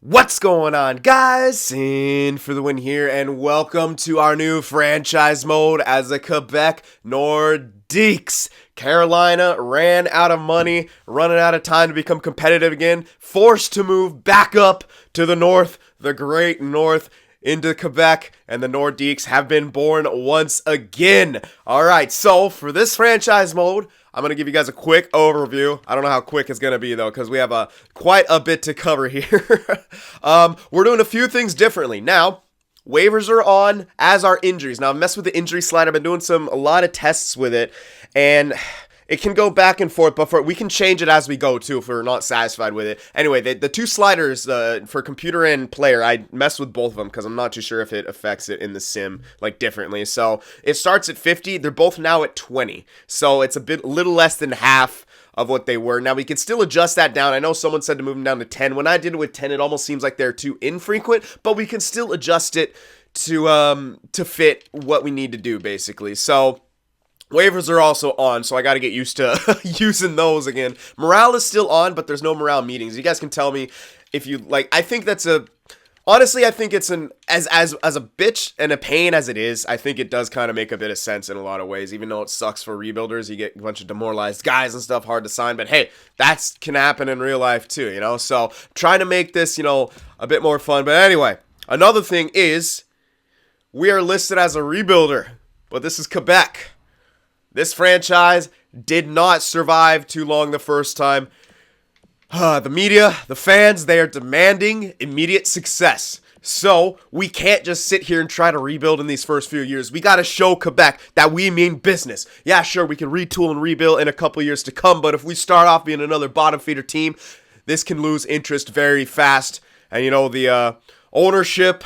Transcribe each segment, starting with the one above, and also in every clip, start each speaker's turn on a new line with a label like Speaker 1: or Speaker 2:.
Speaker 1: What's going on, guys? Cyn for the win here, and welcome to our new franchise mode as the Quebec Nordiques. Carolina ran out of money, running out of time to become competitive again, forced to move back up to the north, the great north, into Quebec, and the Nordiques have been born once again. Alright, so for this franchise mode, I'm going to give you guys a quick overview. I don't know how quick it's going to be, though, because we have quite a bit to cover here. We're doing a few things differently. Now, waivers are on, as are injuries. Now, I've messed with the injury slide. I've been doing a lot of tests with it, and it can go back and forth, but we can change it as we go, too, if we're not satisfied with it. Anyway, the two sliders for computer and player, I messed with both of them because I'm not too sure if it affects it in the sim, differently. So, it starts at 50. They're both now at 20. So, it's little less than half of what they were. Now, we can still adjust that down. I know someone said to move them down to 10. When I did it with 10, it almost seems like they're too infrequent, but we can still adjust it to fit what we need to do, basically. So, waivers are also on, so I got to get used to using those again. Morale is still on, but there's no morale meetings. You guys can tell me if you like. I think honestly, I think it's as a bitch and a pain as it is. I think it does kind of make a bit of sense in a lot of ways. Even though it sucks for rebuilders, you get a bunch of demoralized guys and stuff, hard to sign. But hey, that can happen in real life too, you know. So trying to make this, a bit more fun. But anyway, another thing is we are listed as a rebuilder, but this is Quebec. This franchise did not survive too long the first time. The media, the fans, they are demanding immediate success. So, we can't just sit here and try to rebuild in these first few years. We got to show Quebec that we mean business. Yeah, sure, we can retool and rebuild in a couple years to come, but if we start off being another bottom feeder team, this can lose interest very fast. And, the ownership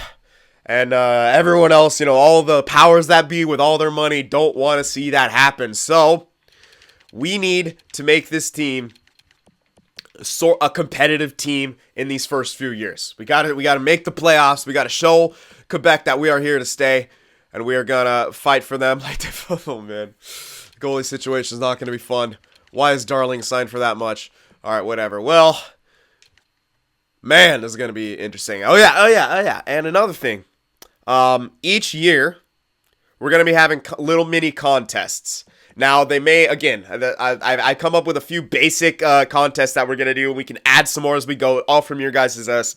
Speaker 1: and everyone else, all the powers that be with all their money don't want to see that happen. So, we need to make this team a competitive team in these first few years. We got to make the playoffs. We got to show Quebec that we are here to stay, and we are gonna fight for them. Oh man, the goalie situation is not gonna be fun. Why is Darling signed for that much? All right, whatever. Well, man, this is gonna be interesting. Oh yeah. And another thing, each year we're gonna be having little mini contests. Now, they may, again, I come up with a few basic contests that we're going to do. We can add some more as we go, all from your guys'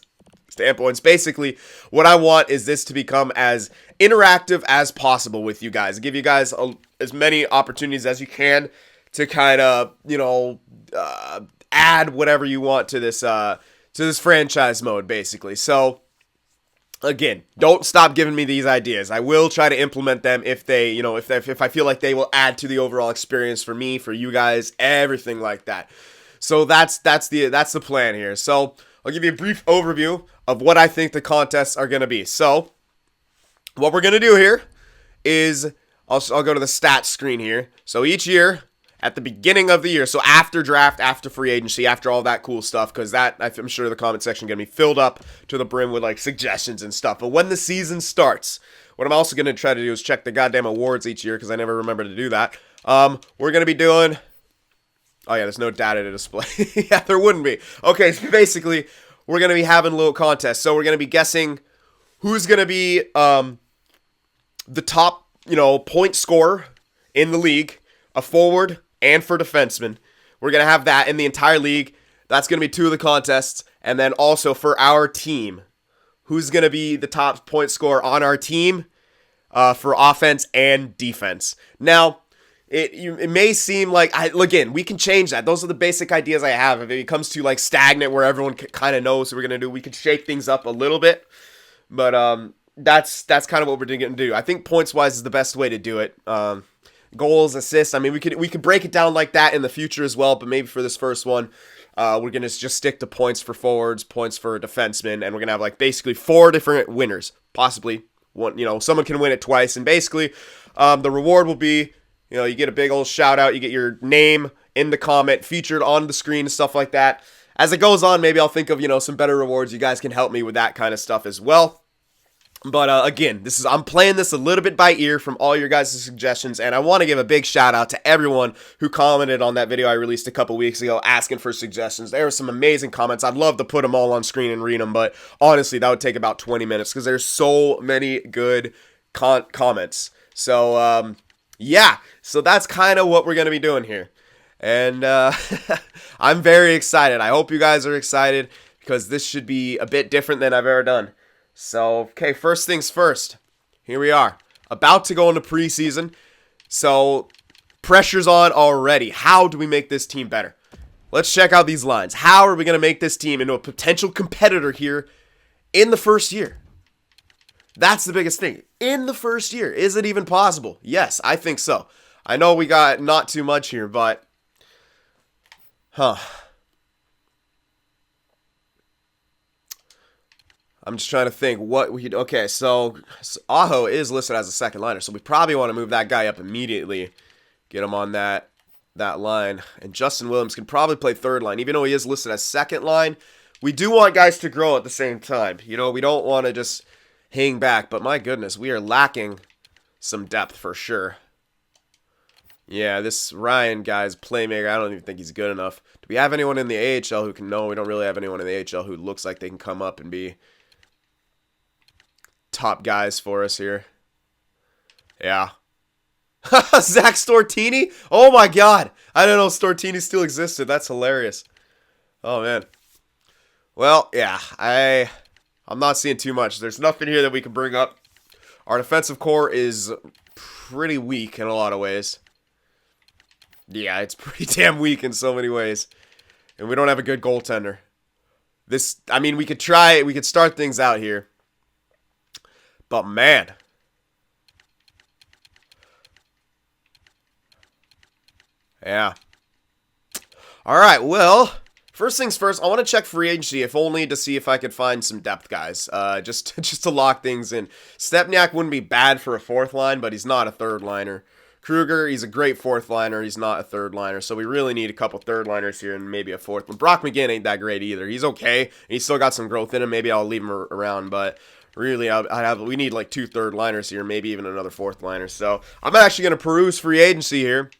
Speaker 1: standpoints. Basically, what I want is this to become as interactive as possible with you guys. Give you guys as many opportunities as you can to kind of, add whatever you want to this franchise mode, basically. So, again, don't stop giving me these ideas. I will try to implement them if they, if I feel like they will add to the overall experience for me, for you guys, everything like that. So that's the plan here. So I'll give you a brief overview of what I think the contests are going to be. So what we're going to do here is I'll go to the stats screen here. So each year, at the beginning of the year, so after draft, after free agency, after all that cool stuff, because that, I'm sure the comment section is going to be filled up to the brim with, suggestions and stuff. But when the season starts, what I'm also going to try to do is check the goddamn awards each year, because I never remember to do that. We're going to be doing... Oh, yeah, there's no data to display. Yeah, there wouldn't be. Okay, so basically, we're going to be having a little contest. So we're going to be guessing who's going to be the top, point scorer in the league, a forward, and for defensemen. We're going to have that in the entire league. That's going to be two of the contests. And then also for our team, who's going to be the top point scorer on our team for offense and defense. Now, it may seem like, again, we can change that. Those are the basic ideas I have. If it comes to stagnant where everyone kind of knows what we're going to do, we can shake things up a little bit. But that's kind of what we're going to do. I think points-wise is the best way to do it. Goals, assists. I mean, we could break it down like that in the future as well, but maybe for this first one, we're going to just stick to points for forwards, points for defensemen, and we're going to have basically 4 different winners. Possibly one, someone can win it twice, and basically the reward will be, you get a big old shout out, you get your name in the comment, featured on the screen and stuff like that. As it goes on, maybe I'll think of, some better rewards. You guys can help me with that kind of stuff as well. But again, I'm playing this a little bit by ear from all your guys' suggestions, and I want to give a big shout out to everyone who commented on that video I released a couple weeks ago asking for suggestions. There were some amazing comments. I'd love to put them all on screen and read them, but honestly, that would take about 20 minutes because there's so many good comments. So yeah, so that's kind of what we're gonna be doing here, and I'm very excited. I hope you guys are excited because this should be a bit different than I've ever done. So, okay, first things first. Here we are. About to go into preseason. So, pressure's on already. How do we make this team better? Let's check out these lines. How are we going to make this team into a potential competitor here in the first year? That's the biggest thing. In the first year. Is it even possible? Yes, I think so. I know we got not too much here, but... I'm just trying to think what we... Okay, so Aho is listed as a second liner, so we probably want to move that guy up immediately. Get him on that line. And Justin Williams can probably play third line. Even though he is listed as second line, we do want guys to grow at the same time. You know, we don't want to just hang back. But my goodness, we are lacking some depth for sure. Yeah, this Ryan guy's playmaker, I don't even think he's good enough. Do we have anyone in the AHL who can... No, we don't really have anyone in the AHL who looks like they can come up and be... top guys for us here. Yeah. Zach Stortini? Oh my god. I didn't know Stortini still existed. That's hilarious. Oh man. Well, yeah. I'm not seeing too much. There's nothing here that we can bring up. Our defensive core is pretty weak in a lot of ways. Yeah, it's pretty damn weak in so many ways. And we don't have a good goaltender. I mean, we could start things out here. But man. Yeah. Alright, well, first things first, I want to check free agency, if only to see if I could find some depth guys. Just to lock things in. Stepniak wouldn't be bad for a fourth line, but he's not a third liner. Kruger, he's a great fourth liner. He's not a third liner. So we really need a couple third liners here and maybe a fourth one. Brock McGinn ain't that great either. He's okay. And he's still got some growth in him. Maybe I'll leave him around, but... Really, we need like 2 third liners here, maybe even another fourth liner. So I'm actually going to peruse free agency here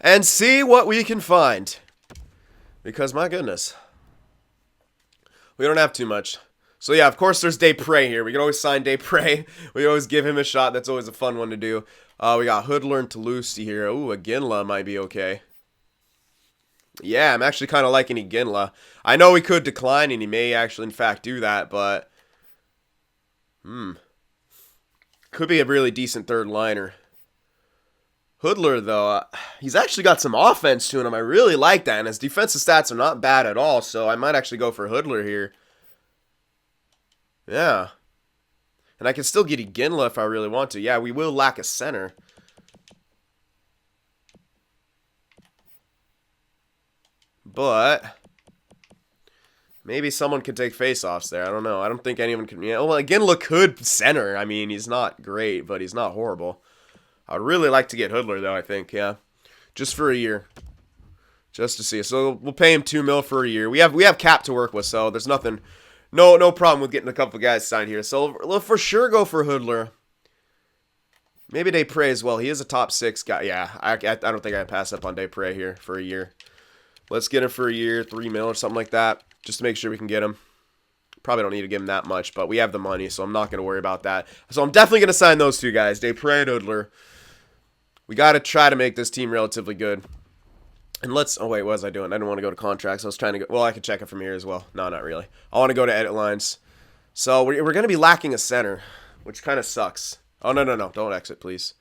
Speaker 1: and see what we can find. Because my goodness, we don't have too much. So yeah, of course there's Desprez here. We can always sign Desprez. We always give him a shot. That's always a fun one to do. We got Hoodler and Toulouse here. Ooh, Iginla might be okay. Yeah, I'm actually kind of liking Iginla. I know he could decline, and he may actually in fact do that, but... Could be a really decent third liner. Hoodler, though, he's actually got some offense to him. I really like that, and his defensive stats are not bad at all, so I might actually go for Hoodler here. Yeah. And I can still get Iginla if I really want to. Yeah, we will lack a center. But... maybe someone could take face-offs there. I don't know. I don't think anyone can... Yeah, well, Iginla could center. I mean, he's not great, but he's not horrible. I'd really like to get Hoodler, though, I think. Yeah. Just for a year. Just to see. So we'll pay him $2 million for a year. We have cap to work with, so there's nothing... No problem with getting a couple guys signed here. So we'll for sure go for Hoodler. Maybe Desprez as well. He is a top 6 guy. Yeah, I don't think I'd pass up on Desprez here for a year. Let's get him for a year, $3 million or something like that. Just to make sure we can get him. Probably don't need to give him that much, but we have the money, so I'm not going to worry about that. So I'm definitely going to sign those 2 guys, Desprez and Hoodler. We got to try to make this team relatively good. And let's... oh, wait, what was I doing? I didn't want to go to contracts. I was trying to go... well, I could check it from here as well. No, not really. I want to go to edit lines. So we're going to be lacking a center, which kind of sucks. Oh, no. Don't exit, please.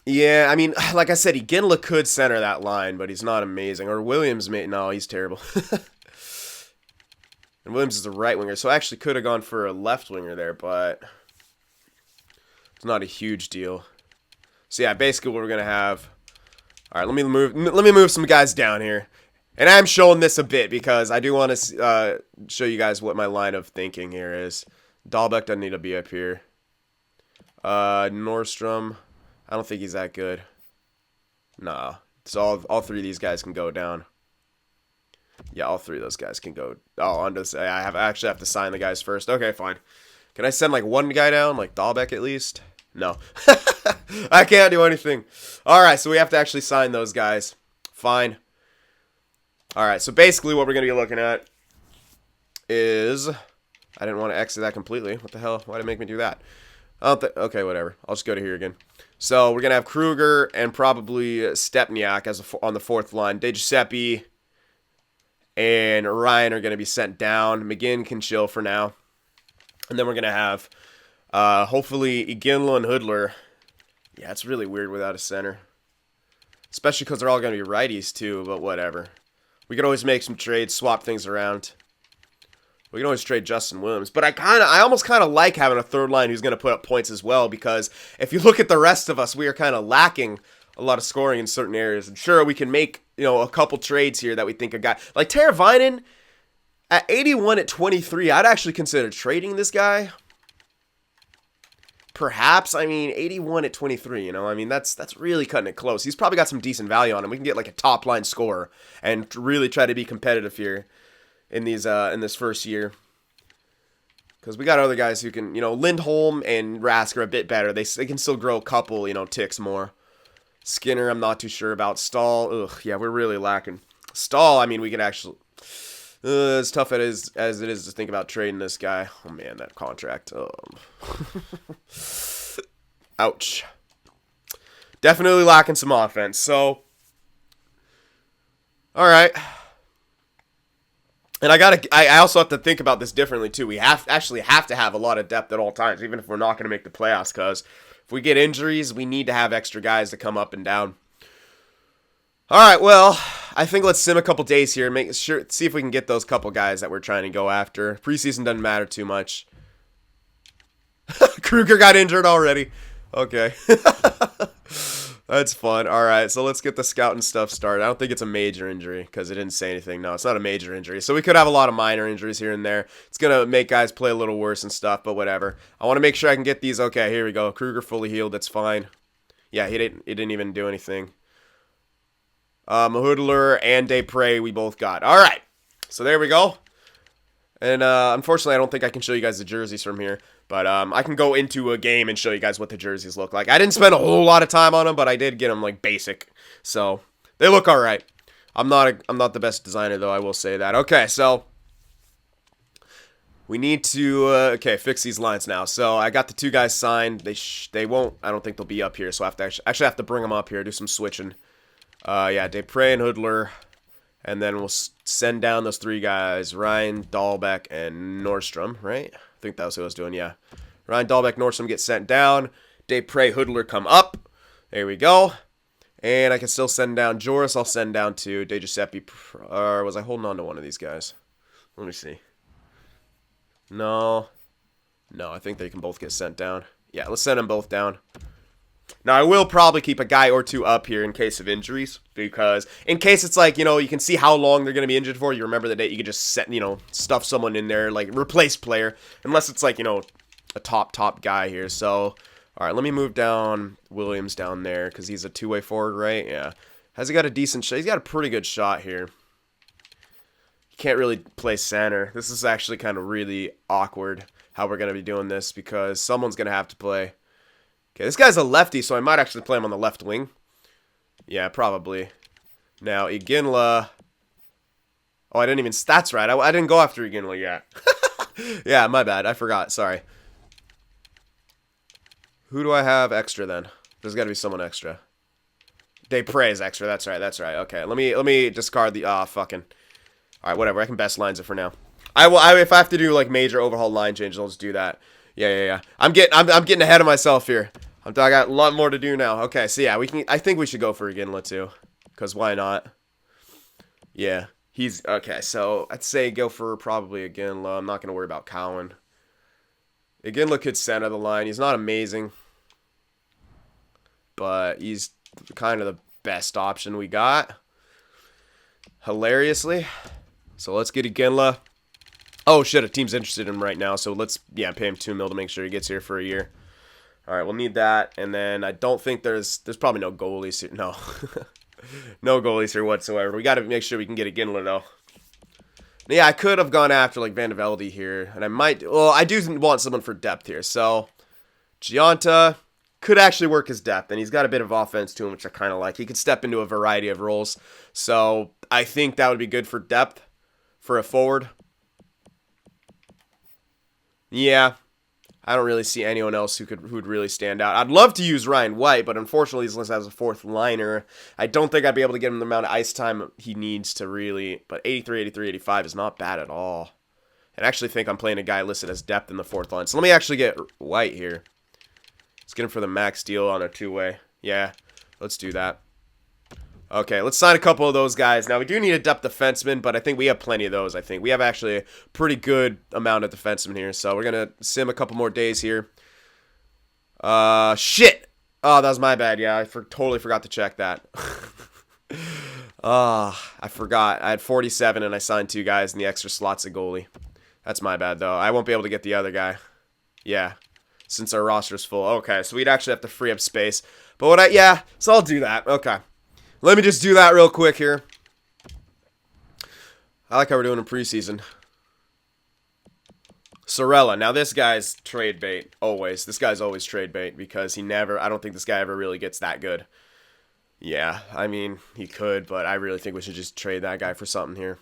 Speaker 1: Yeah, I mean, like I said, Iginla could center that line, but he's not amazing. Or Williams may... no, he's terrible. And Williams is a right winger, so I actually could have gone for a left winger there, but it's not a huge deal. So yeah, basically what we're gonna have. All right, let me move some guys down here, and I'm showing this a bit because I do want to show you guys what my line of thinking here is. Dahlbeck doesn't need to be up here. Nordstrom, I don't think he's that good. Nah, so all 3 of these guys can go down. Yeah, all 3 of those guys can go. Oh, I actually have to sign the guys first. Okay, fine. Can I send like one guy down, like Dahlbeck at least? No. I can't do anything. Alright, so we have to actually sign those guys. Fine. Alright, so basically what we're going to be looking at is... I didn't want to exit that completely. What the hell? Why did it make me do that? Okay, whatever. I'll just go to here again. So we're going to have Kruger and probably Stepniak as on the fourth line. DeGiuseppe and Ryan are going to be sent down. McGinn can chill for now. And then we're going to have hopefully Iginla and Hoodler. Yeah, it's really weird without a center. Especially because they're all going to be righties too, but whatever. We could always make some trades, swap things around. We can always trade Justin Williams. But I almost kind of like having a third line who's going to put up points as well, because if you look at the rest of us, we are kind of lacking a lot of scoring in certain areas. And sure, we can make, a couple trades here that we think a guy like Teravainen at 81 at 23. I'd actually consider trading this guy. Perhaps, 81 at 23, that's really cutting it close. He's probably got some decent value on him. We can get like a top line scorer and really try to be competitive here in this first year. Because we got other guys who can, Lindholm and Rask are a bit better. They can still grow a couple, ticks more. Skinner, I'm not too sure about. Stahl, yeah, we're really lacking. Stahl, we can actually... as tough as it is to think about trading this guy. Oh, man, that contract. Ouch. Definitely lacking some offense. So, all right. And I also have to think about this differently, too. We actually have to have a lot of depth at all times, even if we're not going to make the playoffs, because if we get injuries, we need to have extra guys to come up and down. All right, well, I think let's sim a couple days here and see if we can get those couple guys that we're trying to go after. Preseason doesn't matter too much. Kruger got injured already. Okay. That's fun. All right, so let's get the scouting stuff started. I don't think it's a major injury because it didn't say anything. No, it's not a major injury. So we could have a lot of minor injuries here and there. It's going to make guys play a little worse and stuff, but whatever. I want to make sure I can get these. Okay, here we go. Kruger fully healed. That's fine. Yeah, he didn't even do anything. Mahudler and Depre we both got. All right, so there we go. And unfortunately, I don't think I can show you guys the jerseys from here. But I can go into a game and show you guys what the jerseys look like. I didn't spend a whole lot of time on them, but I did get them like basic. So they look all right. I'm not the best designer though. I will say that. Okay, so we need to fix these lines now. So I got the two guys signed. They won't. I don't think they'll be up here. So I have to actually have to bring them up here. Do some switching. Yeah, Depre and Hoodler. And then we'll send down those three guys, Ryan, Dahlbeck, and Nordstrom, right? I think that was who I was doing, yeah. Ryan, Dahlbeck, Nordstrom get sent down. Depre, Hoodler come up. There we go. And I can still send down Joris. I'll send down to DeGiuseppe. Or was I holding on to one of these guys? Let me see. No, I think they can both get sent down. Yeah, let's send them both down. Now, I will probably keep a guy or two up here in case of injuries, because in case it's like, you can see how long they're going to be injured for. You remember the date, you could just set, stuff someone in there, like replace player, unless it's like, a top guy here. So, all right, let me move down Williams down there, because he's a two-way forward, right? Yeah. Has he got a decent shot? He's got a pretty good shot here. He can't really play center. This is actually kind of really awkward how we're going to be doing this, because someone's going to have to play. Okay, this guy's a lefty, so I might actually play him on the left wing. Yeah, probably. Now, Iginla. Oh, I didn't even... That's right. I didn't go after Iginla yet. Yeah, my bad. I forgot. Sorry. Who do I have extra, then? There's got to be someone extra. Depre is extra. That's right. Okay, let me discard the... fucking... All right, whatever. I can best lines it for now. If I have to do, like, major overhaul line changes, I'll just do that. Yeah. I'm getting ahead of myself here. I got a lot more to do now. Okay, so yeah, I think we should go for Iginla too, because why not? Yeah, he's okay. So I'd say go for probably Iginla. I'm not gonna worry about Cowan. Iginla could center the line. He's not amazing, but he's kind of the best option we got. Hilariously, so let's get Iginla. Oh, shit, a team's interested in him right now, so let's, pay him $2 million to make sure he gets here for a year. All right, we'll need that, and then I don't think there's probably no goalies here. No. No goalies here whatsoever. We got to make sure we can get Iginla, though. Yeah, I could have gone after, like, Van de Velde here. And I might... Well, I do want someone for depth here. So, Giunta could actually work his depth. And he's got a bit of offense to him, which I kind of like. He could step into a variety of roles. So, I think that would be good for depth for a forward. Yeah. I don't really see anyone else who would really stand out. I'd love to use Ryan White, but unfortunately he's listed as a fourth liner. I don't think I'd be able to get him the amount of ice time he needs to really... But 83, 83, 85 is not bad at all. And I actually think I'm playing a guy listed as depth in the fourth line. So let me actually get White here. Let's get him for the max deal on a two-way. Yeah, let's do that. Okay, let's sign a couple of those guys. Now, we do need a depth defenseman, but I think we have plenty of those, I think. We have actually a pretty good amount of defensemen here, so we're going to sim a couple more days here. Shit! Oh, that was my bad. Yeah, I totally forgot to check that. I forgot. I had 47, and I signed 2 guys, and the extra slot's a goalie. That's my bad, though. I won't be able to get the other guy. Yeah, since our roster's full. Okay, so we'd actually have to free up space. But yeah, so I'll do that. Okay. Let me just do that real quick here. I like how we're doing in preseason. Sorella. Now, this guy's trade bait. Always. This guy's always trade bait because I don't think this guy ever really gets that good. Yeah, I mean, he could, but I really think we should just trade that guy for something here.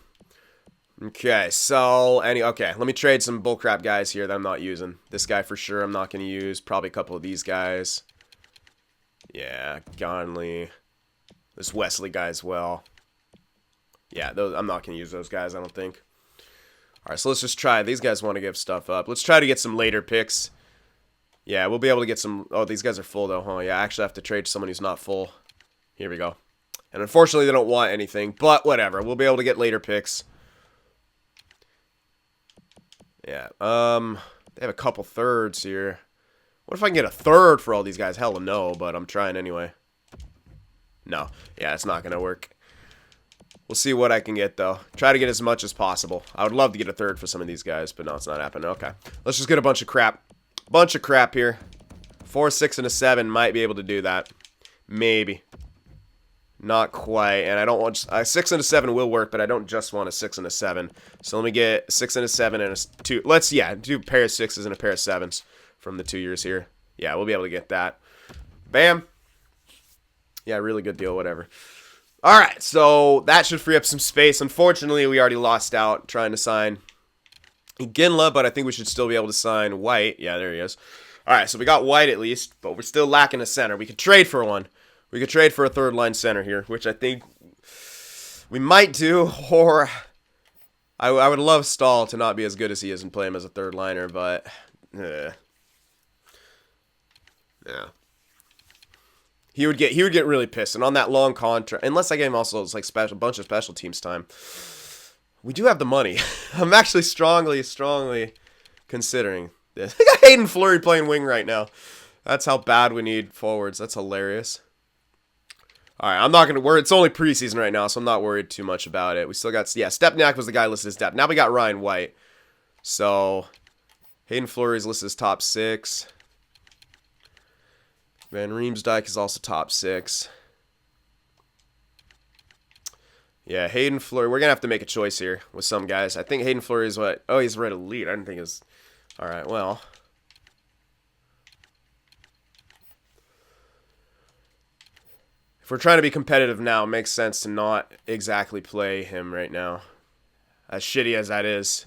Speaker 1: Okay, so, okay, let me trade some bullcrap guys here that I'm not using. This guy for sure I'm not going to use. Probably a couple of these guys. Yeah, Gonley. This Wesley guy as well. Yeah, I'm not going to use those guys, I don't think. Alright, so let's just try. These guys want to give stuff up. Let's try to get some later picks. Yeah, we'll be able to get some... Oh, these guys are full, though, huh? Yeah, I actually have to trade someone who's not full. Here we go. And unfortunately, they don't want anything, but whatever. We'll be able to get later picks. Yeah, they have a couple thirds here. What if I can get a third for all these guys? Hell no, but I'm trying anyway. No. Yeah, it's not going to work. We'll see what I can get, though. Try to get as much as possible. I would love to get a third for some of these guys, but no, it's not happening. Okay. Let's just get a bunch of crap. Bunch of crap here. 4, 6, and a 7 might be able to do that. Maybe. Not quite. And I don't want... 6 and a 7 will work, but I don't just want a 6 and a 7. So let me get 6 and a 7 and a 2. Let's, yeah, do a pair of 6s and a pair of 7s from the 2 years here. Yeah, we'll be able to get that. Bam. Yeah, really good deal, whatever. All right, so that should free up some space. Unfortunately, we already lost out trying to sign Ginla, but I think we should still be able to sign White. Yeah, there he is. All right, so we got White at least, but we're still lacking a center. We could trade for one. We could trade for a third-line center here, which I think we might do, or I would love Stahl to not be as good as he is and play him as a third-liner, but yeah. He would get really pissed, and on that long contract, unless I gave him also like a bunch of special teams time. We do have the money. I'm actually strongly considering this. I got Hayden Fleury playing wing right now. That's how bad we need forwards. That's hilarious. All right, I'm not gonna worry. It's only preseason right now, so I'm not worried too much about it. We still got Stepniak was the guy listed as depth. Now we got Ryan White. So Hayden Fleury's listed as top 6. Van Riemsdyk is also top 6. Yeah, Hayden Fleury. We're going to have to make a choice here with some guys. I think Hayden Fleury is what? Oh, he's red elite. I didn't think it was... All right, well. If we're trying to be competitive now, it makes sense to not exactly play him right now. As shitty as that is.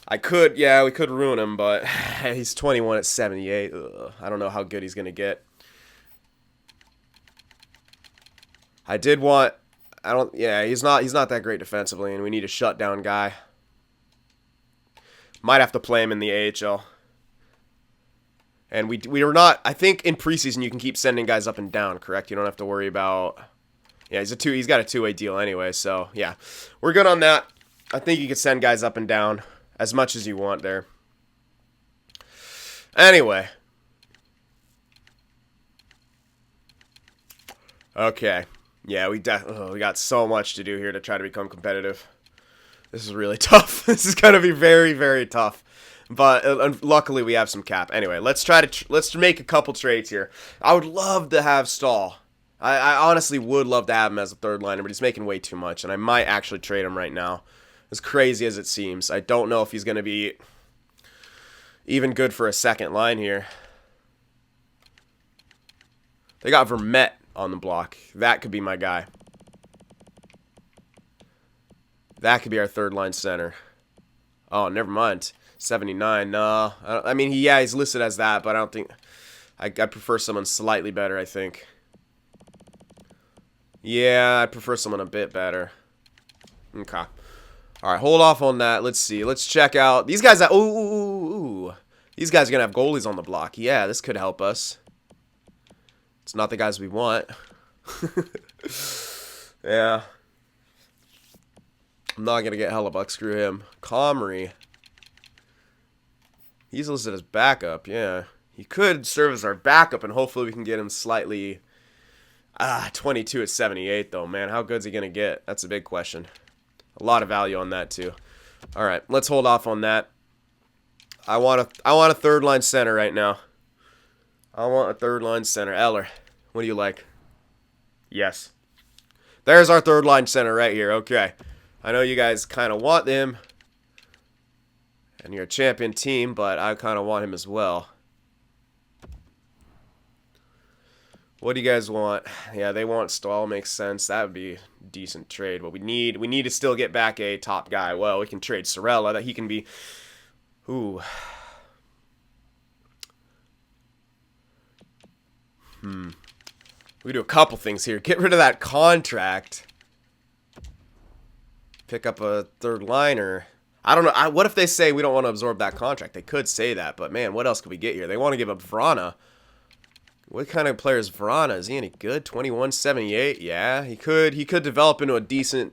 Speaker 1: We could ruin him, but he's 21 at 78. Ugh, I don't know how good he's going to get. He's not that great defensively, and we need a shutdown guy. Might have to play him in the AHL. And we were not, I think in preseason you can keep sending guys up and down, correct? You don't have to worry about, yeah, he's got a two-way deal anyway, so yeah. We're good on that. I think you can send guys up and down as much as you want there. Anyway. Okay. Yeah, we got so much to do here to try to become competitive. This is really tough. This is going to be very, very tough. But luckily we have some cap. Anyway, let's make a couple trades here. I would love to have Stahl I honestly would love to have him as a third liner, but he's making way too much, and I might actually trade him right now. As crazy as it seems, I don't know if he's going to be even good for a second line here. They got Vermette on the block. That could be my guy. That could be our third line center. Oh, never mind. 79. No. I mean, yeah, he's listed as that, but I don't think... I prefer someone slightly better, I think. Yeah, I prefer someone a bit better. Okay. Alright, hold off on that. Let's see. Let's check out... These guys... Ooh. These guys are going to have goalies on the block. Yeah, this could help us. It's not the guys we want. Yeah. I'm not going to get Hellebuck. Screw him. Comrie. He's listed as backup. Yeah. He could serve as our backup, and hopefully we can get him slightly... 22 at 78, though, man. How good's he going to get? That's a big question. A lot of value on that, too. All right, let's hold off on that. I want a third-line center right now. I want a third-line center. Eller, what do you like? Yes. There's our third-line center right here. Okay. I know you guys kind of want him, and you're a champion team, but I kind of want him as well. What do you guys want? Yeah, they want Stahl. Makes sense. That would be a decent trade. But we need to still get back a top guy. Well, we can trade Sorella. That he can be... Ooh. We do a couple things here. Get rid of that contract. Pick up a third liner. I don't know. What if they say we don't want to absorb that contract? They could say that. But, man, what else could we get here? They want to give up Vrana. What kind of player is Vrana? Is he any good? 21-78? Yeah, he could develop into a decent...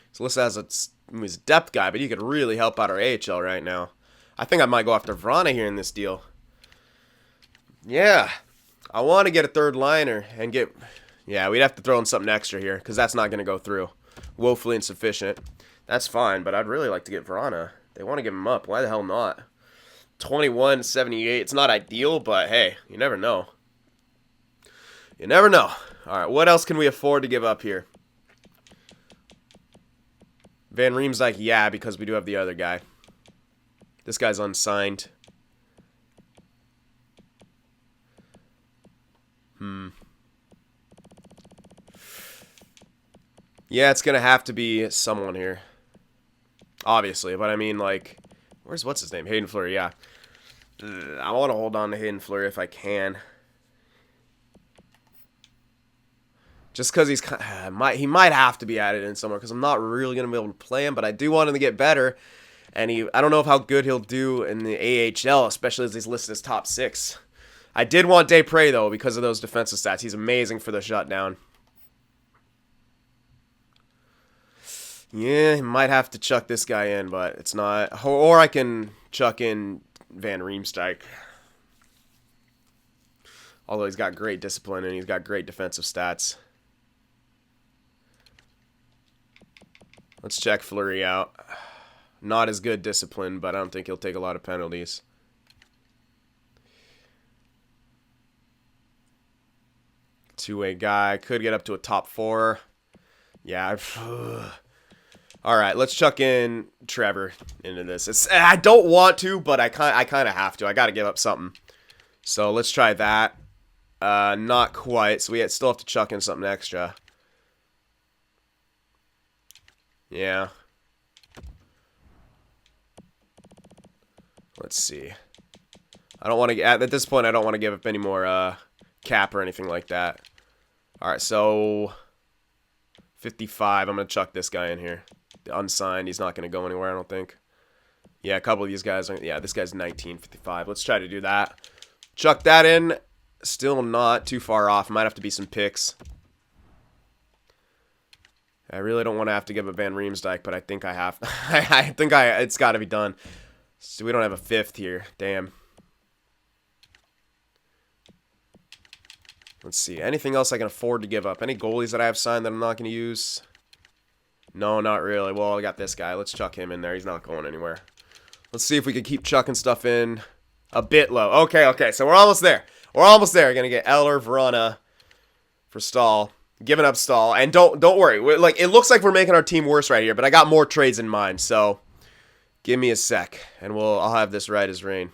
Speaker 1: He's listed as he's a depth guy, but he could really help out our AHL right now. I think I might go after Vrana here in this deal. Yeah. I want to get a third liner and get... Yeah, we'd have to throw in something extra here because that's not going to go through. Woefully insufficient. That's fine, but I'd really like to get Vrana. They want to give him up. Why the hell not? 21-78. It's not ideal, but hey, you never know. You never know. All right, what else can we afford to give up here? Van Riemsdyk, yeah, because we do have the other guy. This guy's unsigned. Yeah, it's going to have to be someone here. Obviously, but I mean, like, what's his name? Hayden Fleury, yeah. I want to hold on to Hayden Fleury if I can. Just because he might have to be added in somewhere because I'm not really going to be able to play him, but I do want him to get better. And I don't know how good he'll do in the AHL, especially as he's listed as top 6. I did want Desprez, though, because of those defensive stats. He's amazing for the shutdown. Yeah, he might have to chuck this guy in, but it's not. Or I can chuck in Van Riemsdyk. Although he's got great discipline and he's got great defensive stats. Let's check Fleury out. Not as good discipline, but I don't think he'll take a lot of penalties. Two-way guy. Could get up to a top 4. Yeah. Alright, let's chuck in Trevor into this. I don't want to, but I kind of have to. I got to give up something. So let's try that. Not quite. So we still have to chuck in something extra. Yeah. Let's see. I don't want to... At this point, I don't want to give up any more cap or anything like that. Alright, so... 55. I'm going to chuck this guy in here. The unsigned. He's not going to go anywhere, I don't think. Yeah, a couple of these guys are... Yeah, this guy's 19.55. Let's try to do that. Chuck that in. Still not too far off. Might have to be some picks. I really don't want to have to give a Van Riemsdyk, but I think I have. I think it's got to be done. So we don't have a 5th here. Damn. Let's see. Anything else I can afford to give up? Any goalies that I have signed that I'm not going to use? No, not really. Well, I got this guy. Let's chuck him in there. He's not going anywhere. Let's see if we can keep chucking stuff in a bit low. Okay. So we're almost there. We're almost there. We're going to get Eller, Vrana. for Stahl. Giving up Stahl. And don't worry. Like, it looks like we're making our team worse right here, but I got more trades in mind. So, give me a sec, and I'll have this right as rain.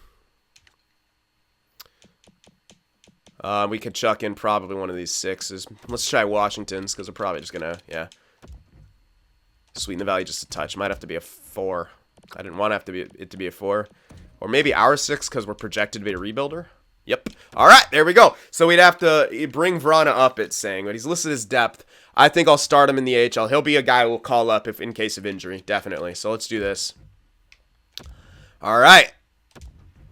Speaker 1: We could chuck in probably one of these 6s. Let's try Washington's, because we're probably just going to, yeah. Sweeten the value just a touch. Might have to be a 4. I didn't want it to be a 4. Or maybe our 6, because we're projected to be a rebuilder. Yep. All right, there we go. So we'd have to bring Vrana up, it's saying, but he's listed as depth. I think I'll start him in the AHL. He'll be a guy we'll call up if in case of injury, definitely. So let's do this. All right.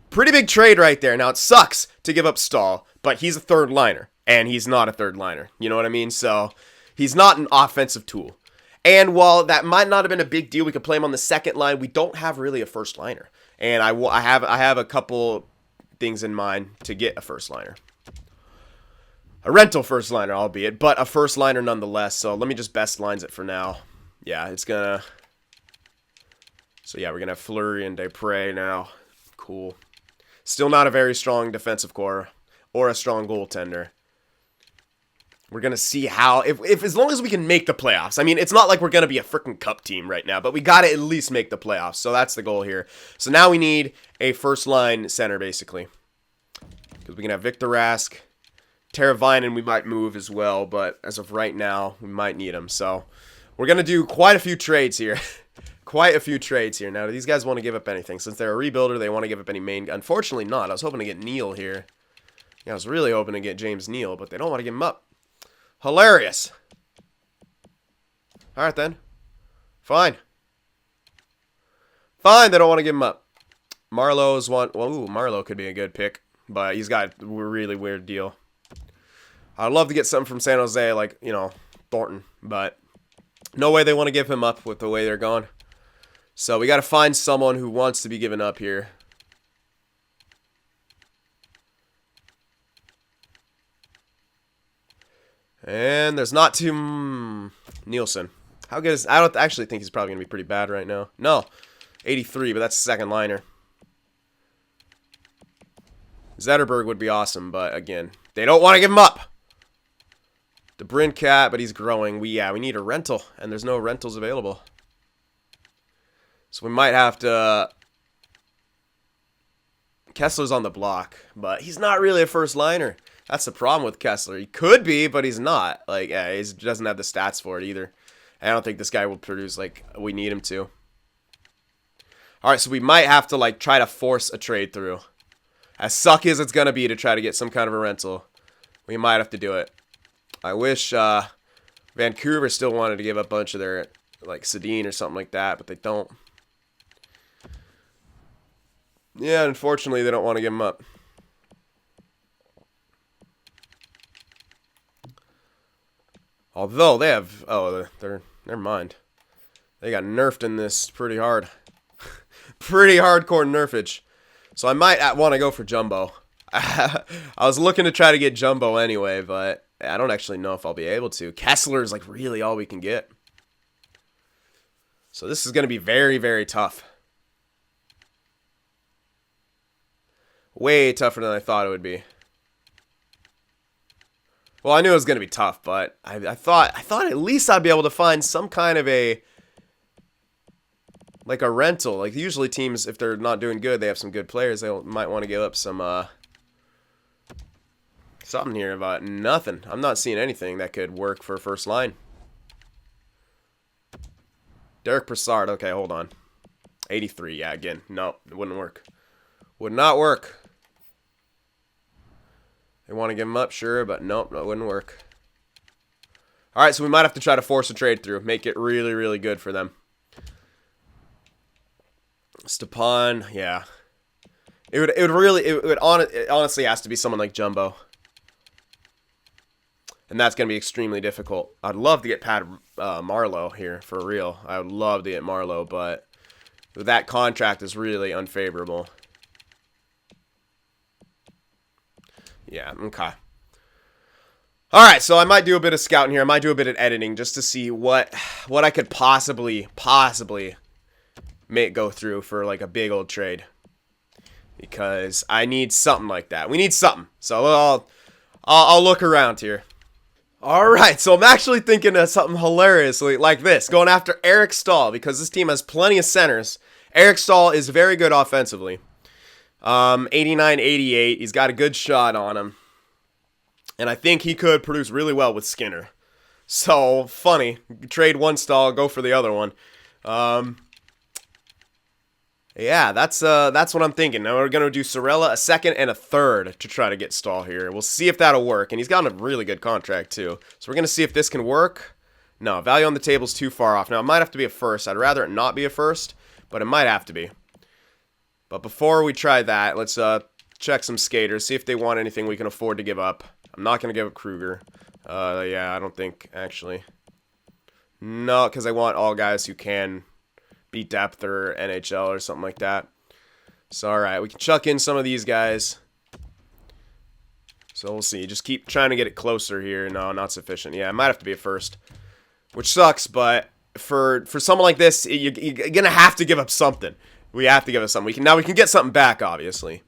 Speaker 1: Pretty big trade right there. Now, it sucks to give up Stahl, but he's a third liner, and he's not a third liner. You know what I mean? So he's not an offensive tool. And while that might not have been a big deal, we could play him on the second line, we don't have really a first liner. And I have a couple things in mind to get a first liner. A rental first liner, albeit, but a first liner nonetheless. So let me just best lines it for now. Yeah, it's gonna... So yeah, we're gonna have Fleury and Desprez now. Cool. Still not a very strong defensive core or a strong goaltender. We're going to see how, if as long as we can make the playoffs. I mean, it's not like we're going to be a freaking cup team right now, but we got to at least make the playoffs. So that's the goal here. So now we need a first line center, basically. Because we can have Victor Rask, Teravainen we might move as well, but as of right now, we might need him. So we're going to do quite a few trades here. Quite a few trades here. Now, do these guys want to give up anything? Since they're a rebuilder, they want to give up any main... Unfortunately not. I was hoping to get Neal here. Yeah, I was really hoping to get James Neal, but they don't want to give him up. Hilarious. Alright then. Fine. Fine, they don't want to give him up. Marlowe's one... Well, ooh, Marlowe could be a good pick, but he's got a really weird deal. I'd love to get something from San Jose, like, you know, Thornton, but no way they want to give him up with the way they're going. So we got to find someone who wants to be given up here. And there's not too... Nielsen. How good is... I don't actually think he's probably going to be pretty bad right now. No. 83, but that's second liner. Zetterberg would be awesome, but again, they don't want to give him up. DeBrincat, but he's growing. We need a rental, and there's no rentals available. So we might have to... Kessler's on the block, but he's not really a first liner. That's the problem with Kessler. He could be, but he's not. Like, yeah, he doesn't have the stats for it either. I don't think this guy will produce like we need him to. All right, so we might have to like try to force a trade through. As suck as it's gonna be to try to get some kind of a rental, we might have to do it. I wish Vancouver still wanted to give a bunch of their like Sedin or something like that, but they don't. Yeah, unfortunately, they don't want to give him up. Although they have, never mind. They got nerfed in this pretty hard. Pretty hardcore nerfage. So I might want to go for Jumbo. I was looking to try to get Jumbo anyway, but I don't actually know if I'll be able to. Kessler is like really all we can get. So this is going to be very, very tough. Way tougher than I thought it would be. Well, I knew it was going to be tough, but I thought at least I'd be able to find some kind of a like a rental. Like usually teams, if they're not doing good, they have some good players. They might want to give up some something here, but nothing. I'm not seeing anything that could work for first line. Derick Brassard. Okay, hold on. 83. Yeah, again, no, it wouldn't work. Would not work. They want to give him up, sure, but nope, that wouldn't work. All right, so we might have to try to force a trade through, make it really, really good for them. Stepan, yeah. It honestly has to be someone like Jumbo. And that's going to be extremely difficult. I'd love to get Pat Marlowe here, for real. I would love to get Marlowe, but that contract is really unfavorable. Yeah, okay. All right, so I might do a bit of scouting here. I might do a bit of editing just to see what I could possibly make go through for like a big old trade. Because I need something like that. We need something. So I'll look around here. All right, so I'm actually thinking of something hilariously like this, going after Eric Stahl, because this team has plenty of centers. Eric Stahl is very good offensively. 89-88. He's got a good shot on him. And I think he could produce really well with Skinner. So, funny. Trade one Stahl, go for the other one. Yeah, that's what I'm thinking. Now we're going to do Sorella a second and a third to try to get Stahl here. We'll see if that'll work. And he's got a really good contract, too. So we're going to see if this can work. No, value on the table's too far off. Now, it might have to be a first. I'd rather it not be a first, but it might have to be. But before we try that, let's check some skaters, see if they want anything we can afford to give up. I'm not going to give up Kruger. Yeah, I don't think, actually. No, because I want all guys who can be depth or NHL or something like that. So, alright, we can chuck in some of these guys. So, we'll see. Just keep trying to get it closer here. No, not sufficient. Yeah, it might have to be a first. Which sucks, but for someone like this, you're going to have to give up something. We have to give up something. Now we can get something back, obviously.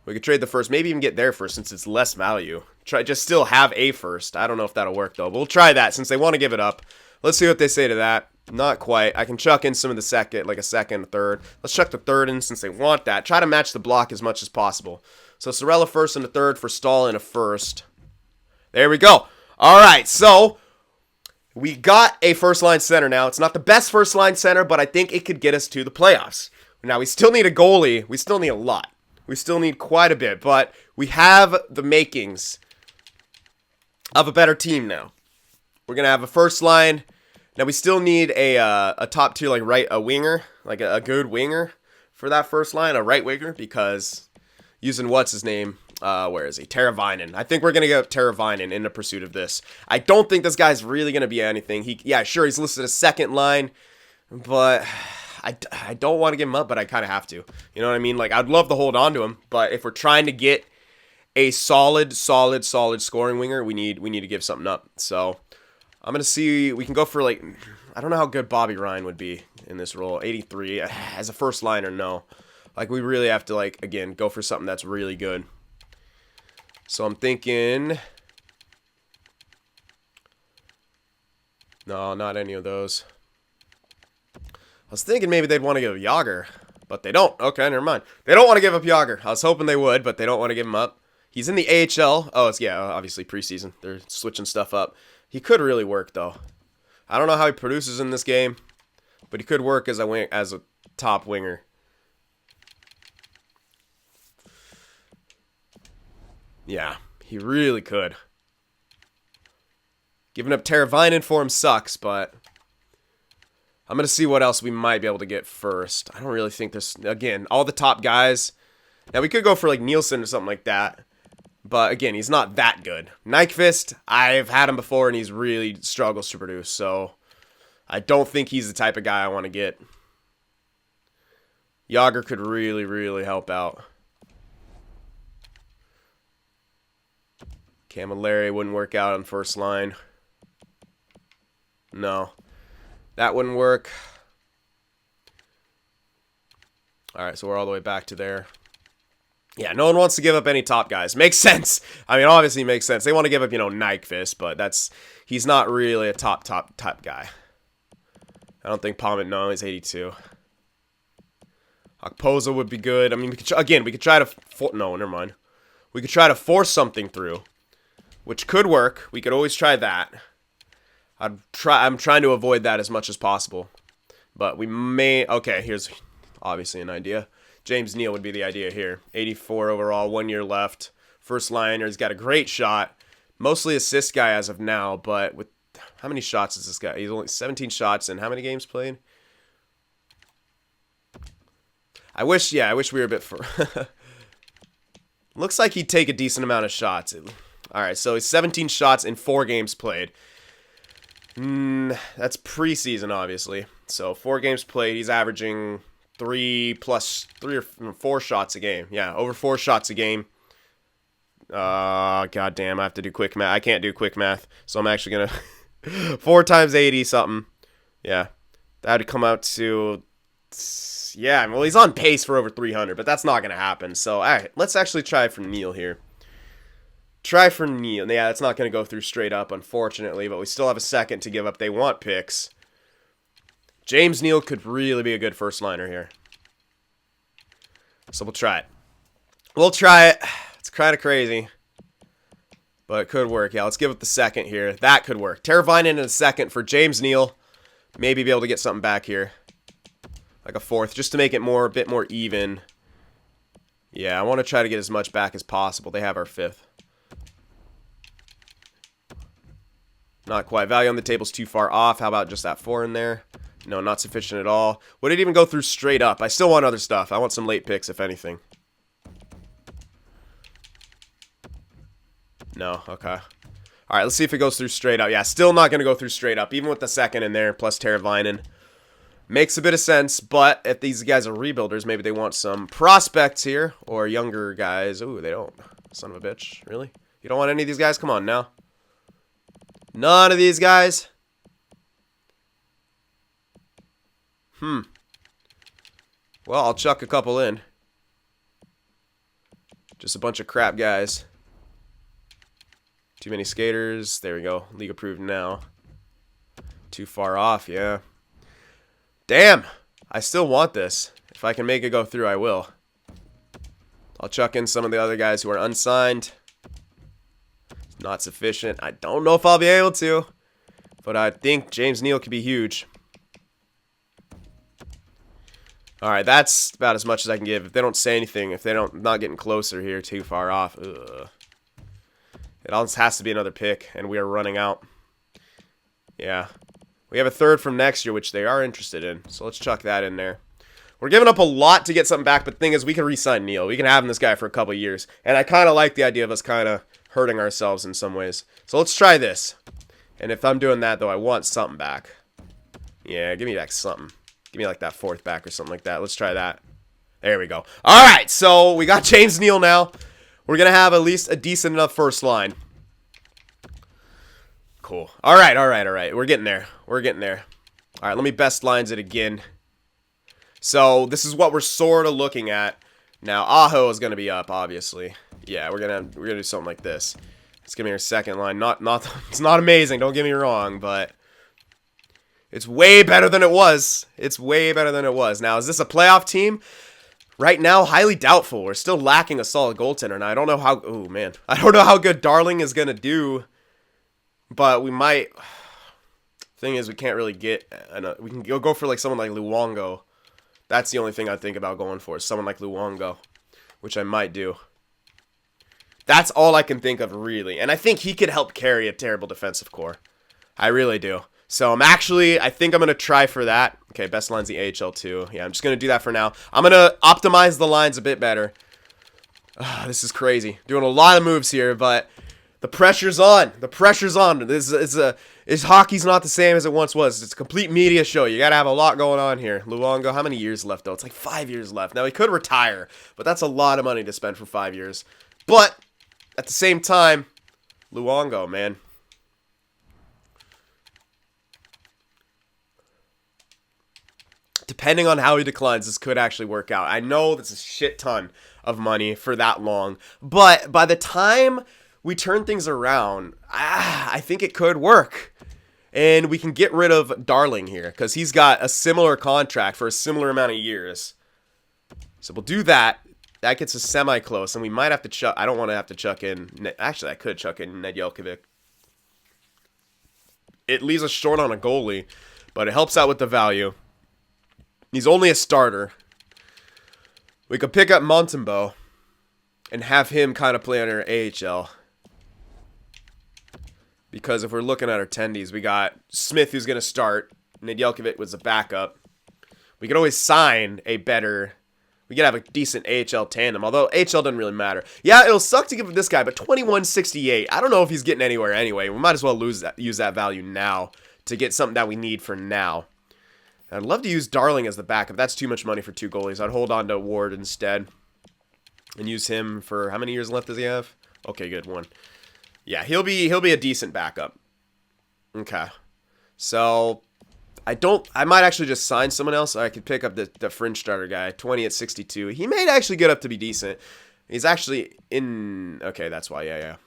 Speaker 1: We could trade the first. Maybe even get their first since it's less value. Just still have a first. I don't know if that'll work, though. But we'll try that since they want to give it up. Let's see what they say to that. Not quite. I can chuck in some of the second, like a second, a third. Let's chuck the third in since they want that. Try to match the block as much as possible. So Sorella first and a third for Stahl and a first. There we go. All right, so we got a first-line center now. It's not the best first-line center, but I think it could get us to the playoffs. Now, we still need a goalie. We still need a lot. We still need quite a bit, but we have the makings of a better team now. We're going to have a first line. Now, we still need a top tier, like a winger, like a good winger for that first line, a right winger, because using what's his name, where is he? Teravainen. I think we're going to get Teravainen in the pursuit of this. I don't think this guy's really going to be anything. Yeah, sure, he's listed as second line, but I don't want to give him up, but I kind of have to. You know what I mean? Like, I'd love to hold on to him, but if we're trying to get a solid scoring winger, we need to give something up. So I'm going to see. We can go for, like, I don't know how good Bobby Ryan would be in this role. 83 as a first liner, no. Like, we really have to, like, again, go for something that's really good. So I'm thinking, no, not any of those. I was thinking maybe they'd want to give Yager, but they don't. Okay, never mind. They don't want to give up Yager. I was hoping they would, but they don't want to give him up. He's in the AHL. Oh, it's, yeah, obviously preseason. They're switching stuff up. He could really work, though. I don't know how he produces in this game, but he could work as a top winger. Yeah, he really could. Giving up Teravainen for him sucks, but I'm going to see what else we might be able to get first. I don't really think there's, again, all the top guys. Now, we could go for, like, Nielsen or something like that. But, again, he's not that good. Nyquist, I've had him before, and he's really struggles to produce. So, I don't think he's the type of guy I want to get. Yager could really, really help out. Camilleri wouldn't work out on first line. No. That wouldn't work. Alright, so we're all the way back to there. Yeah, no one wants to give up any top guys. Makes sense. I mean, obviously makes sense. They want to give up, Nyquist, but he's not really a top guy. I don't think Palmet, no, he's 82. Okposo would be good. I mean, we could try to, no, never mind. We could try to force something through, which could work. We could always try that. I'm trying to avoid that as much as possible. But we may, okay, here's obviously an idea. James Neal would be the idea here. 84 overall, 1 year left. First liner, he's got a great shot. Mostly assist guy as of now, but with how many shots is this guy? He's only 17 shots and how many games played? I wish we were a bit for. Looks like he'd take a decent amount of shots. All right, so he's 17 shots in 4 games played. That's preseason, obviously. So 4 games played, he's averaging 3 or 4 shots a game. Yeah, over 4 shots a game. God damn, I have to do quick math. I can't do quick math, so I'm actually gonna 4 times 80 something. Yeah, that'd come out to, yeah. Well, he's on pace for over 300, but that's not gonna happen. So, all right, let's actually try for Neal here. Try for Neal. Yeah, that's not going to go through straight up, unfortunately, but we still have a second to give up. They want picks. James Neal could really be a good first liner here. So we'll try it. We'll try it. It's kind of crazy, but it could work. Yeah, let's give it the second here. That could work. Teravainen in a second for James Neal. Maybe be able to get something back here. Like a fourth, just to make it a bit more even. Yeah, I want to try to get as much back as possible. They have our fifth. Not quite. Value on the table's too far off. How about just that 4 in there? No, not sufficient at all. Would it even go through straight up? I still want other stuff. I want some late picks, if anything. No, okay. All right, let's see if it goes through straight up. Yeah, still not going to go through straight up, even with the second in there, plus Teravainen. Makes a bit of sense, but if these guys are rebuilders, maybe they want some prospects here, or younger guys. Ooh, they don't. Son of a bitch. Really? You don't want any of these guys? Come on now. None of these guys? Well, I'll chuck a couple in. Just a bunch of crap guys. Too many skaters. There we go. League approved now. Too far off, yeah. Damn! I still want this. If I can make it go through, I will. I'll chuck in some of the other guys who are unsigned. Not sufficient. I don't know if I'll be able to. But I think James Neal could be huge. Alright, that's about as much as I can give. If they don't say anything, if they don't, not getting closer here, too far off. Ugh. It almost has to be another pick, and we are running out. Yeah. We have a third from next year, which they are interested in. So let's chuck that in there. We're giving up a lot to get something back, but the thing is, we can re-sign Neal. We can have this guy for a couple years. And I kind of like the idea of us kind of hurting ourselves in some ways. So let's try this. And if I'm doing that, though, I want something back. Yeah, give me back something. Give me like that fourth back or something like that. Let's try that. There we go. All right, so we got James Neal now. We're going to have at least a decent enough first line. Cool. All right. We're getting there. We're getting there. All right, let me best lines it again. So this is what we're sort of looking at. Now, Aho is going to be up, obviously. Yeah, we're gonna do something like this. Let's give me our second line. It's not amazing, don't get me wrong, but it's way better than it was. It's way better than it was. Now, is this a playoff team? Right now, highly doubtful. We're still lacking a solid goaltender. Now, I don't know how... Oh, man. I don't know how good Darling is going to do. But we might... Thing is, we can't really get... we can go for like someone like Luongo. That's the only thing I think about going for. Is someone like Luongo. Which I might do. That's all I can think of, really. And I think he could help carry a terrible defensive core. I really do. So I think I'm going to try for that. Okay, best line's the AHL too. Yeah, I'm just going to do that for now. I'm going to optimize the lines a bit better. This is crazy. Doing a lot of moves here, but the pressure's on. The pressure's on. Hockey's not the same as it once was. It's a complete media show. You got to have a lot going on here. Luongo, how many years left, though? It's like 5 years left. Now, he could retire, but that's a lot of money to spend for 5 years. But at the same time, Luongo, man. Depending on how he declines, this could actually work out. I know that's a shit ton of money for that long, but by the time we turn things around, I think it could work. And we can get rid of Darling here, because he's got a similar contract for a similar amount of years. So we'll do that. That gets us semi-close, and we might have to chuck... I don't want to have to chuck in... Actually, I could chuck in Nedeljkovic. It leaves us short on a goalie, but it helps out with the value. He's only a starter. We could pick up Montembeault and have him kind of play on our AHL. Because if we're looking at our tendies, we got Smith who's going to start. Nedeljkovic was a backup. We could always sign a better... We could have a decent AHL tandem, although AHL doesn't really matter. Yeah, it'll suck to give this guy, but 21.68. I don't know if he's getting anywhere anyway. We might as well use that value now to get something that we need for now. I'd love to use Darling as the backup. That's too much money for two goalies. I'd hold on to Ward instead and use him for... How many years left does he have? Okay, good, 1. Yeah, he'll be a decent backup. Okay. So... I might actually just sign someone else. I could pick up the fringe starter guy, 20 at 62. He may actually get up to be decent. He's actually in... Okay, that's why, yeah.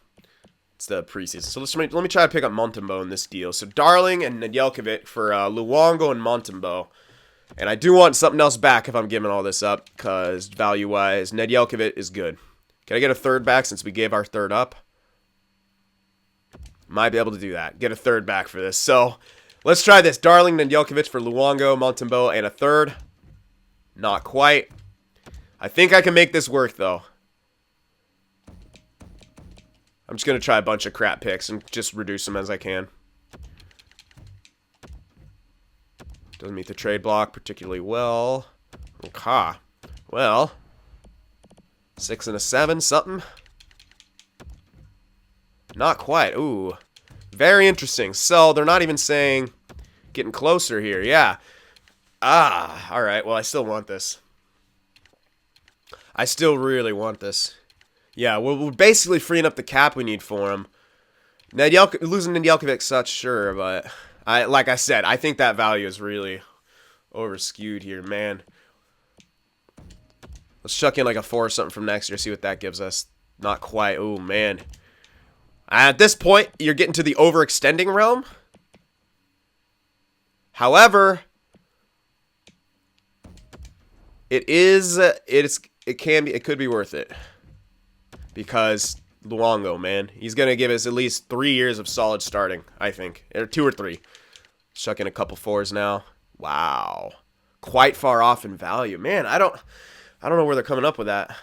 Speaker 1: It's the preseason. So let me try to pick up Montembeault in this deal. So Darling and Nedeljkovic for Luongo and Montembeault. And I do want something else back if I'm giving all this up, because value-wise, Nedeljkovic is good. Can I get a third back since we gave our third up? Might be able to do that. Get a third back for this. So let's try this. Darling, Nedeljkovic for Luongo, Montembeault, and a third. Not quite. I think I can make this work, though. I'm just going to try a bunch of crap picks and just reduce them as I can. Doesn't meet the trade block particularly well. Okay. Well, 6 and a 7, something. Not quite. Ooh. Very interesting. So, they're not even saying getting closer here. Yeah. Alright. Well, I still want this. I still really want this. Yeah, we're basically freeing up the cap we need for him. Losing Nedeljkovic such, sure, but like I said, I think that value is really over-skewed here, man. Let's chuck in like a 4 or something from next year, see what that gives us. Not quite. Oh, man. At this point, you're getting to the overextending realm. However, it could be worth it. Because Luongo, man, he's going to give us at least 3 years of solid starting, I think. Or 2 or 3. Chuck in a couple 4s now. Wow. Quite far off in value. Man, I don't know where they're coming up with that.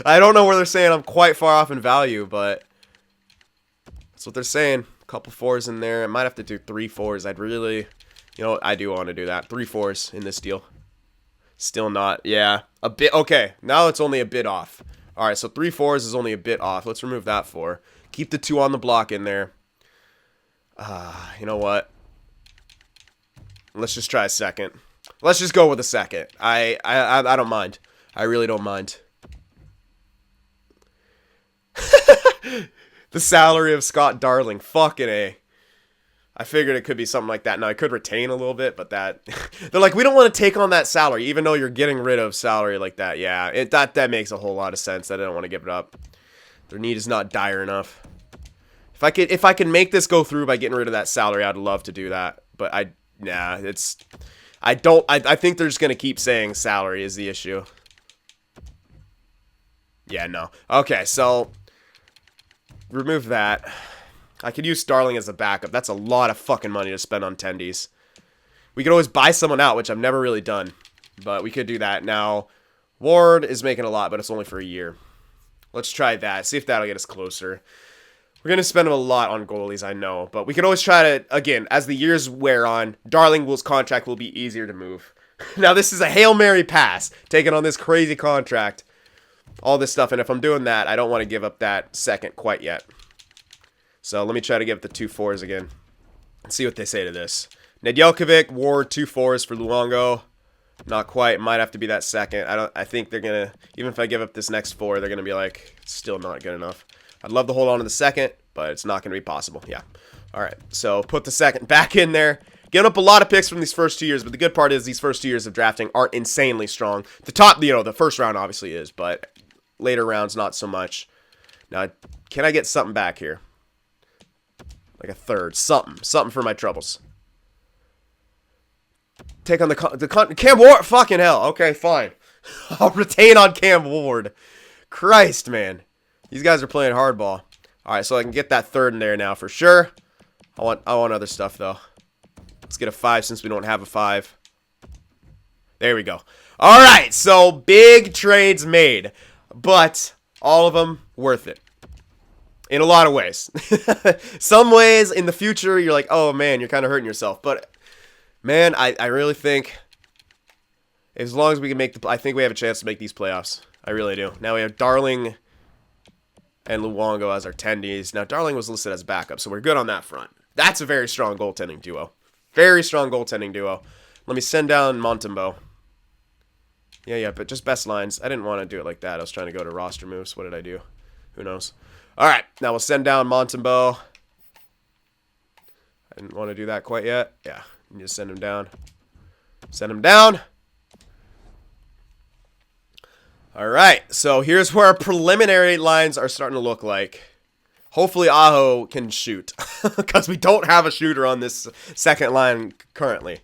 Speaker 1: I don't know where they're saying I'm quite far off in value, but that's what they're saying. A couple 4s in there. I might have to do 3 4s. I'd really, I do want to do that. 3 4s in this deal. Still not. Yeah. A bit. Okay. Now it's only a bit off. All right. So 3 4s is only a bit off. Let's remove that 4. Keep the 2 on the block in there. You know what? Let's just try a second. Let's just go with a second. I don't mind. I really don't mind. The salary of Scott Darling. Fucking A. I figured it could be something like that. Now, I could retain a little bit, but that... They're like, we don't want to take on that salary, even though you're getting rid of salary like that. Yeah, that makes a whole lot of sense. I don't want to give it up. Their need is not dire enough. If I can make this go through by getting rid of that salary, I'd love to do that. But I think they're just going to keep saying salary is the issue. Yeah, no. Okay, so remove that. I could use Starling as a backup. That's a lot of fucking money to spend on tendies. We could always buy someone out, which I've never really done. But we could do that. Now, Ward is making a lot, but it's only for a year. Let's try that. See if that'll get us closer. We're going to spend a lot on goalies, I know. But we could always try to, again, as the years wear on, Darling's contract will be easier to move. Now, this is a Hail Mary pass, taking on this crazy contract. All this stuff. And if I'm doing that, I don't want to give up that second quite yet. So let me try to give the 2 4s again. Let's see what they say to this. Nedeljkovic, Ward, 2 4s for Luongo. Not quite. Might have to be that second. I think they're going to, even if I give up this next 4, they're going to be like, still not good enough. I'd love to hold on to the second, but it's not going to be possible. Yeah. All right. So put the second back in there. Giving up a lot of picks from these first 2 years, but the good part is these first 2 years of drafting aren't insanely strong. The top, the first round obviously is, but later rounds not so much. Now, can I get something back here? Like a third. Something for my troubles. Take on the Cam Ward. Fucking hell. Okay, fine. I'll retain on Cam Ward. Christ, man. These guys are playing hardball. All right, so I can get that third in there now for sure. I want other stuff, though. Let's get a 5 since we don't have a 5. There we go. All right, so big trades made. But all of them worth it. In a lot of ways. Some ways in the future, you're like, oh, man, you're kind of hurting yourself. But, man, I really think as long as we can make I think we have a chance to make these playoffs. I really do. Now we have Darling and Luongo as our tendies. Now, Darling was listed as backup, so we're good on that front. That's a very strong goaltending duo. Very strong goaltending duo. Let me send down Montembeault. Yeah, but just best lines. I didn't want to do it like that. I was trying to go to roster moves. What did I do? Who knows? All right, now we'll send down Montembeault. I didn't want to do that quite yet. Yeah, just send him down. Send him down. All right, so here's where our preliminary lines are starting to look like. Hopefully Aho can shoot, because we don't have a shooter on this second line currently.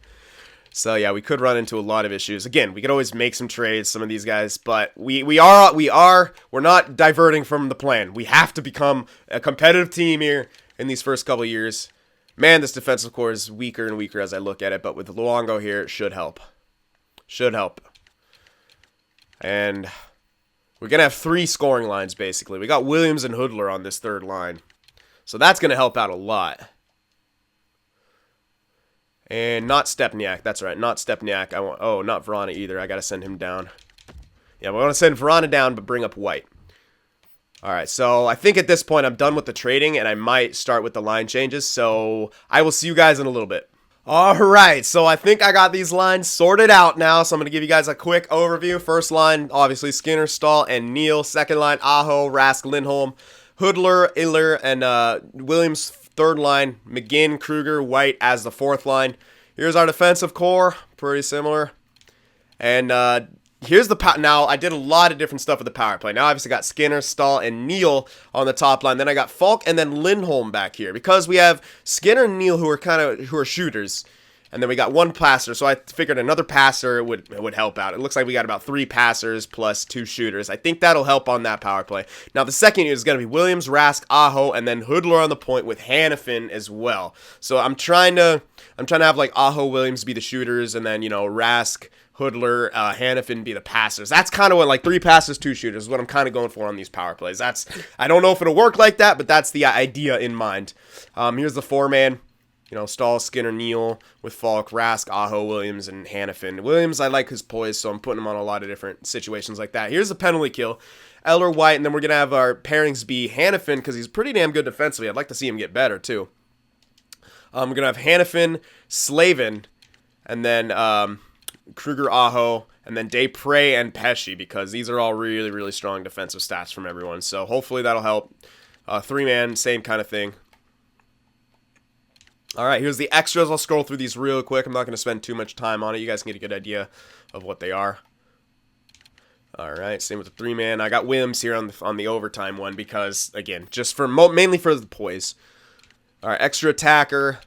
Speaker 1: So yeah, we could run into a lot of issues. Again, we could always make some trades, some of these guys, but we're not diverting from the plan. We have to become a competitive team here in these first couple of years. Man, this defensive core is weaker and weaker as I look at it, but with Luongo here, it should help. Should help. And we're going to have 3 scoring lines, basically. We got Williams and Hoodler on this third line. So that's going to help out a lot. And not Stepniak. That's right, not Stepniak. Not Vrana either. I got to send him down. Yeah, we want to send Vrana down, but bring up White. All right, so I think at this point I'm done with the trading, and I might start with the line changes. So I will see you guys in a little bit. All right, so I think I got these lines sorted out now, so I'm going to give you guys a quick overview. First line, obviously, Skinner, Stahl, and Neal. Second line, Aho, Rask, Lindholm, Hoodler, Iller, and Williams. Third line, McGinn, Kruger, White as the fourth line. Here's our defensive core, pretty similar. And here's the now I did a lot of different stuff with the power play. Now I obviously got Skinner, Stahl, and Neal on the top line. Then I got Falk and then Lindholm back here because we have Skinner and Neal who are shooters. And then we got 1 passer, so I figured another passer would help out. It looks like we got about 3 passers plus 2 shooters. I think that'll help on that power play. Now the second unit is going to be Williams, Rask, Aho, and then Hoodler on the point with Hanifin as well. So I'm trying to have like Aho, Williams be the shooters, and then Rask, Hoodler, Hanifin be the passers. That's kind of what, like 3 passes, 2 shooters is what I'm kind of going for on these power plays. I don't know if it'll work like that, but that's the idea in mind. Here's the 4-man. Stahl, Skinner, Neal with Falk, Rask, Aho, Williams, and Hanifin. Williams, I like his poise, so I'm putting him on a lot of different situations like that. Here's the penalty kill. Eller, White, and then we're going to have our pairings be Hanifin because he's pretty damn good defensively. I'd like to see him get better, too. We're going to have Hanifin, Slavin, and then Kruger, Aho, and then Desprez and Pesci because these are all really, really strong defensive stats from everyone. So hopefully that'll help. 3-man, same kind of thing. All right, here's the extras. I'll scroll through these real quick. I'm not going to spend too much time on it. You guys can get a good idea of what they are. All right, same with the 3-man. I got Williams here on the overtime one because, again, just for mainly for the poise. All right, extra attacker.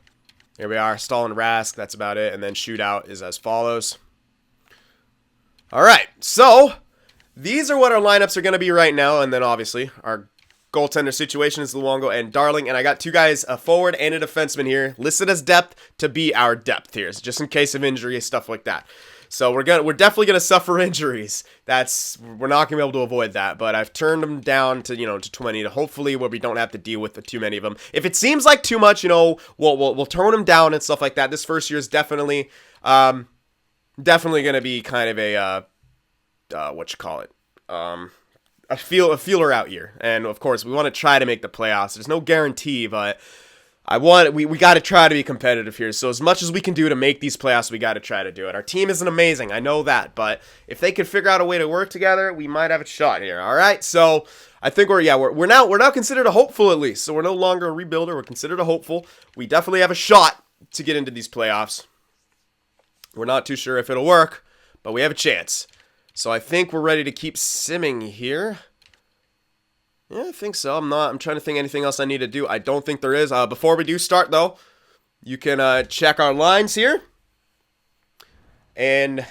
Speaker 1: Here we are, Stahl and Rask. That's about it. And then shootout is as follows. All right, so these are what our lineups are going to be right now. And then, obviously, our goaltender situation is Luongo and Darling, and I got 2 guys, a forward and a defenseman here, listed as depth to be our depth here, just in case of injury, stuff like that. So we're definitely gonna suffer injuries. We're not gonna be able to avoid that. But I've turned them down to to 20 to hopefully where we don't have to deal with too many of them. If it seems like too much, we'll tone them down and stuff like that. This first year is definitely gonna be kind of a a feeler out year. And of course we want to try to make the playoffs. There's no guarantee, but we got to try to be competitive here. So as much as we can do to make these playoffs, we got to try to do it. Our team isn't amazing, I know that, but if they could figure out a way to work together, we might have a shot here. All right, so I think we're now considered a hopeful at least. So we're no longer a rebuilder. We're considered a hopeful. We definitely have a shot to get into these playoffs. We're not too sure if it'll work, but we have a chance. So I think we're ready to keep simming here. Yeah, I think so. I'm trying to think anything else I need to do. I don't think there is. Before we do start, though, you can check our lines here. And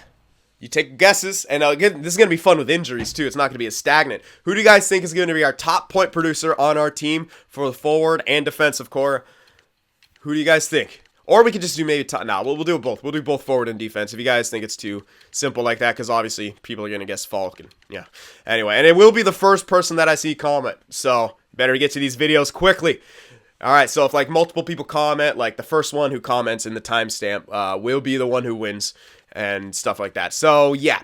Speaker 1: you take guesses. And again, this is going to be fun with injuries, too. It's not going to be as stagnant. Who do you guys think is going to be our top point producer on our team for the forward and defensive core? Who do you guys think? Or we could just do maybe we'll do both. We'll do both forward and defense if you guys think it's too simple like that, because obviously people are going to guess Falk. And yeah. Anyway, and it will be the first person that I see comment. So better get to these videos quickly. All right, so if like multiple people comment, like the first one who comments in the timestamp will be the one who wins and stuff like that. So yeah.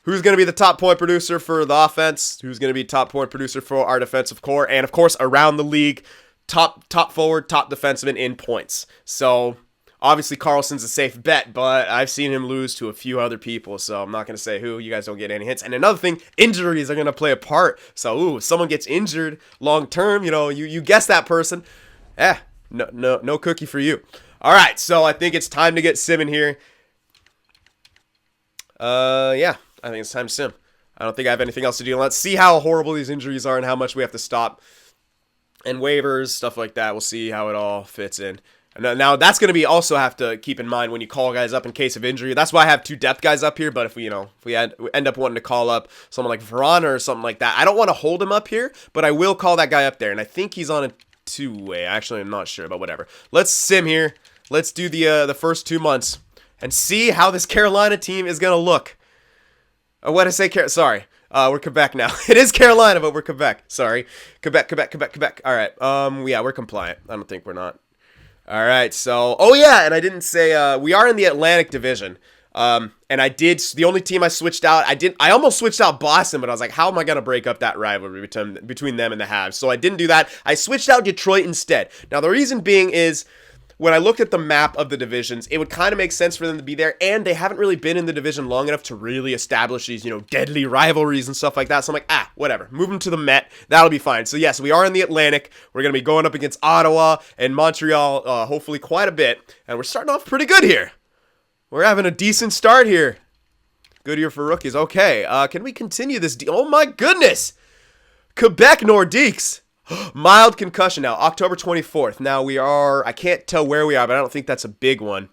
Speaker 1: Who's going to be the top point producer for the offense? Who's going to be top point producer for our defensive core? And of course, around the league, top forward, top defenseman in points. So obviously Carlson's a safe bet, but I've seen him lose to a few other people, so I'm not going to say who. You guys don't get any hints. And another thing, injuries are going to play a part. So if someone gets injured long term, you guess that person. No cookie for you. All right, so I think it's time to get simming here. Yeah, I think it's time to sim. I don't think I have anything else to do. Let's see how horrible these injuries are and how much we have to stop. and waivers, stuff like that. We'll see how it all fits in. And now that's going to be also have to keep in mind when you call guys up in case of injury. That's why I have 2 depth guys up here. But if we end up wanting to call up someone like Verona or something like that, I don't want to hold him up here, but I will call that guy up there. And I think he's on a 2-way. Actually, I'm not sure, but whatever. Let's sim here. Let's do the first 2 months and see how this Carolina team is going to look. What did I say? Sorry. We're Quebec now. It is Carolina, but we're Quebec. Sorry. Quebec. All right. Yeah, we're compliant. I don't think we're not. All right. So, oh yeah, and I didn't say we are in the Atlantic Division. And the only team I switched out, I almost switched out Boston, but I was like, how am I going to break up that rivalry between them and the Habs? So I didn't do that. I switched out Detroit instead. Now, the reason being is when I looked at the map of the divisions, it would kind of make sense for them to be there, and they haven't really been in the division long enough to really establish these, deadly rivalries and stuff like that. So I'm like, whatever. Move them to the Met. That'll be fine. So yes, we are in the Atlantic. We're going to be going up against Ottawa and Montreal, hopefully quite a bit, and we're starting off pretty good here. We're having a decent start here. Good year for rookies. Okay, can we continue this? Oh my goodness! Quebec Nordiques. Mild concussion now, October 24th. Now I can't tell where we are, but I don't think that's a big one.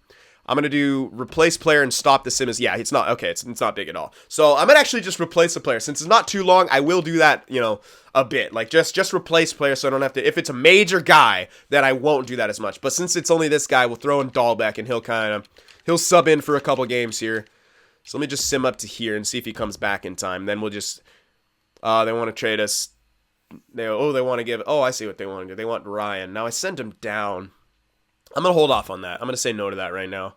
Speaker 1: I'm going to do replace player and stop the sim. Yeah, it's not, okay, it's not big at all. So I'm going to actually just replace the player. Since it's not too long, I will do that, a bit. Like, just replace player so I don't have to, if it's a major guy, then I won't do that as much. But since it's only this guy, we'll throw in Dahlbeck, and he'll sub in for a couple games here. So let me just sim up to here and see if he comes back in time. Then we'll just, they want to trade us. They want to give, I see what they want to do. They want Ryan. Now I sent him down. I'm going to hold off on that. I'm going to say no to that right now.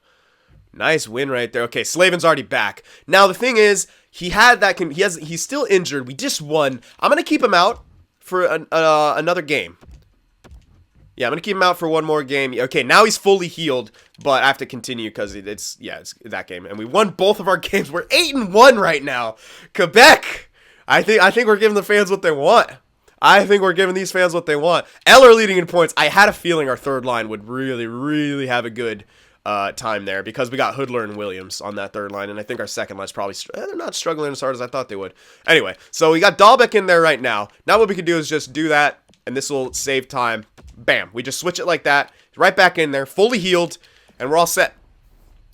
Speaker 1: Nice win right there. Okay, Slavin's already back. Now the thing is, he's still injured. We just won. I'm going to keep him out for another game. Yeah, I'm going to keep him out for one more game. Okay, now he's fully healed, but I have to continue because it's that game. And we won both of our games. We're 8-1 right now. Quebec! I think we're giving the fans what they want. I think we're giving these fans what they want. Eller leading in points. I had a feeling our third line would really, really have a good time there because we got Hoodler and Williams on that third line, and I think our second line's probably they're not struggling as hard as I thought they would. Anyway, so we got Dahlbeck in there right now. Now what we can do is just do that, and this will save time. Bam. We just switch it like that. Right back in there, fully healed, and we're all set.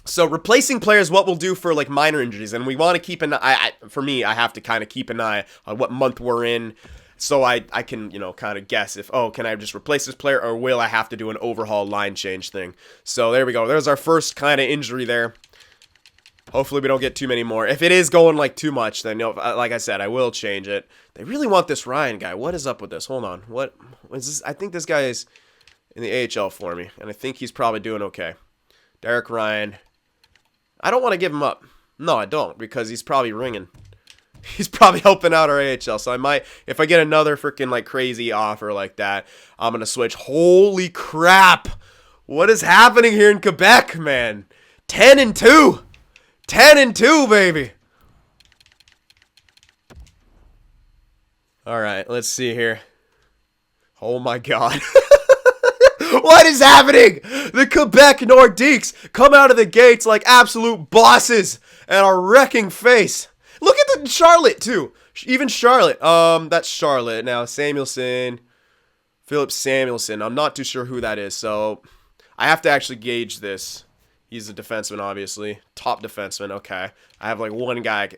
Speaker 1: So replacing players, what we'll do for like minor injuries, and we want to keep an eye. For me, I have to kind of keep an eye on what month we're in, so I can kind of guess if can I just replace this player or will I have to do an overhaul line change thing. So there we go. There's our first kind of injury there. Hopefully we don't get too many more. If it is going like too much, then like I said, I will change it. They really want this Ryan guy. What is up with this? Hold on. What is this? I think this guy is in the AHL for me, and I think he's probably doing okay. Derick Ryan. I don't want to give him up. No, I don't, because he's probably ringing. He's probably helping out our AHL, so I might, if I get another freaking like crazy offer like that, I'm going to switch. Holy crap. What is happening here in Quebec, man? 10-2. 10-2, baby. All right, let's see here. Oh my God. What is happening? The Quebec Nordiques come out of the gates like absolute bosses and are wrecking face. Look at the Charlotte, too. Even Charlotte. That's Charlotte. Now, Samuelson. Philip Samuelson. I'm not too sure who that is, so I have to actually gauge this. He's a defenseman, obviously. Top defenseman. Okay. I have like one guy.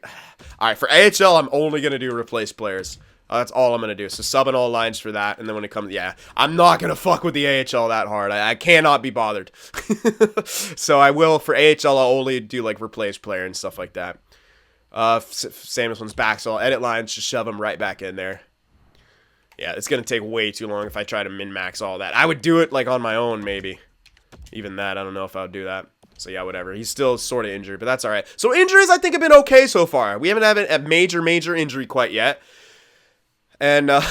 Speaker 1: All right, for AHL, I'm only going to do replace players. That's all I'm going to do. So subbing all lines for that. And then when it comes, I'm not going to fuck with the AHL that hard. I cannot be bothered. So I will, for AHL, I'll only do like replace player and stuff like that. Samuelson's back, so I'll edit lines, just shove him right back in there. Yeah, it's going to take way too long if I try to min-max all that. I would do it like on my own, maybe. Even that, I don't know if I would do that. So yeah, whatever. He's still sort of injured, but that's all right. So injuries, I think, have been okay so far. We haven't had a major injury quite yet. And, what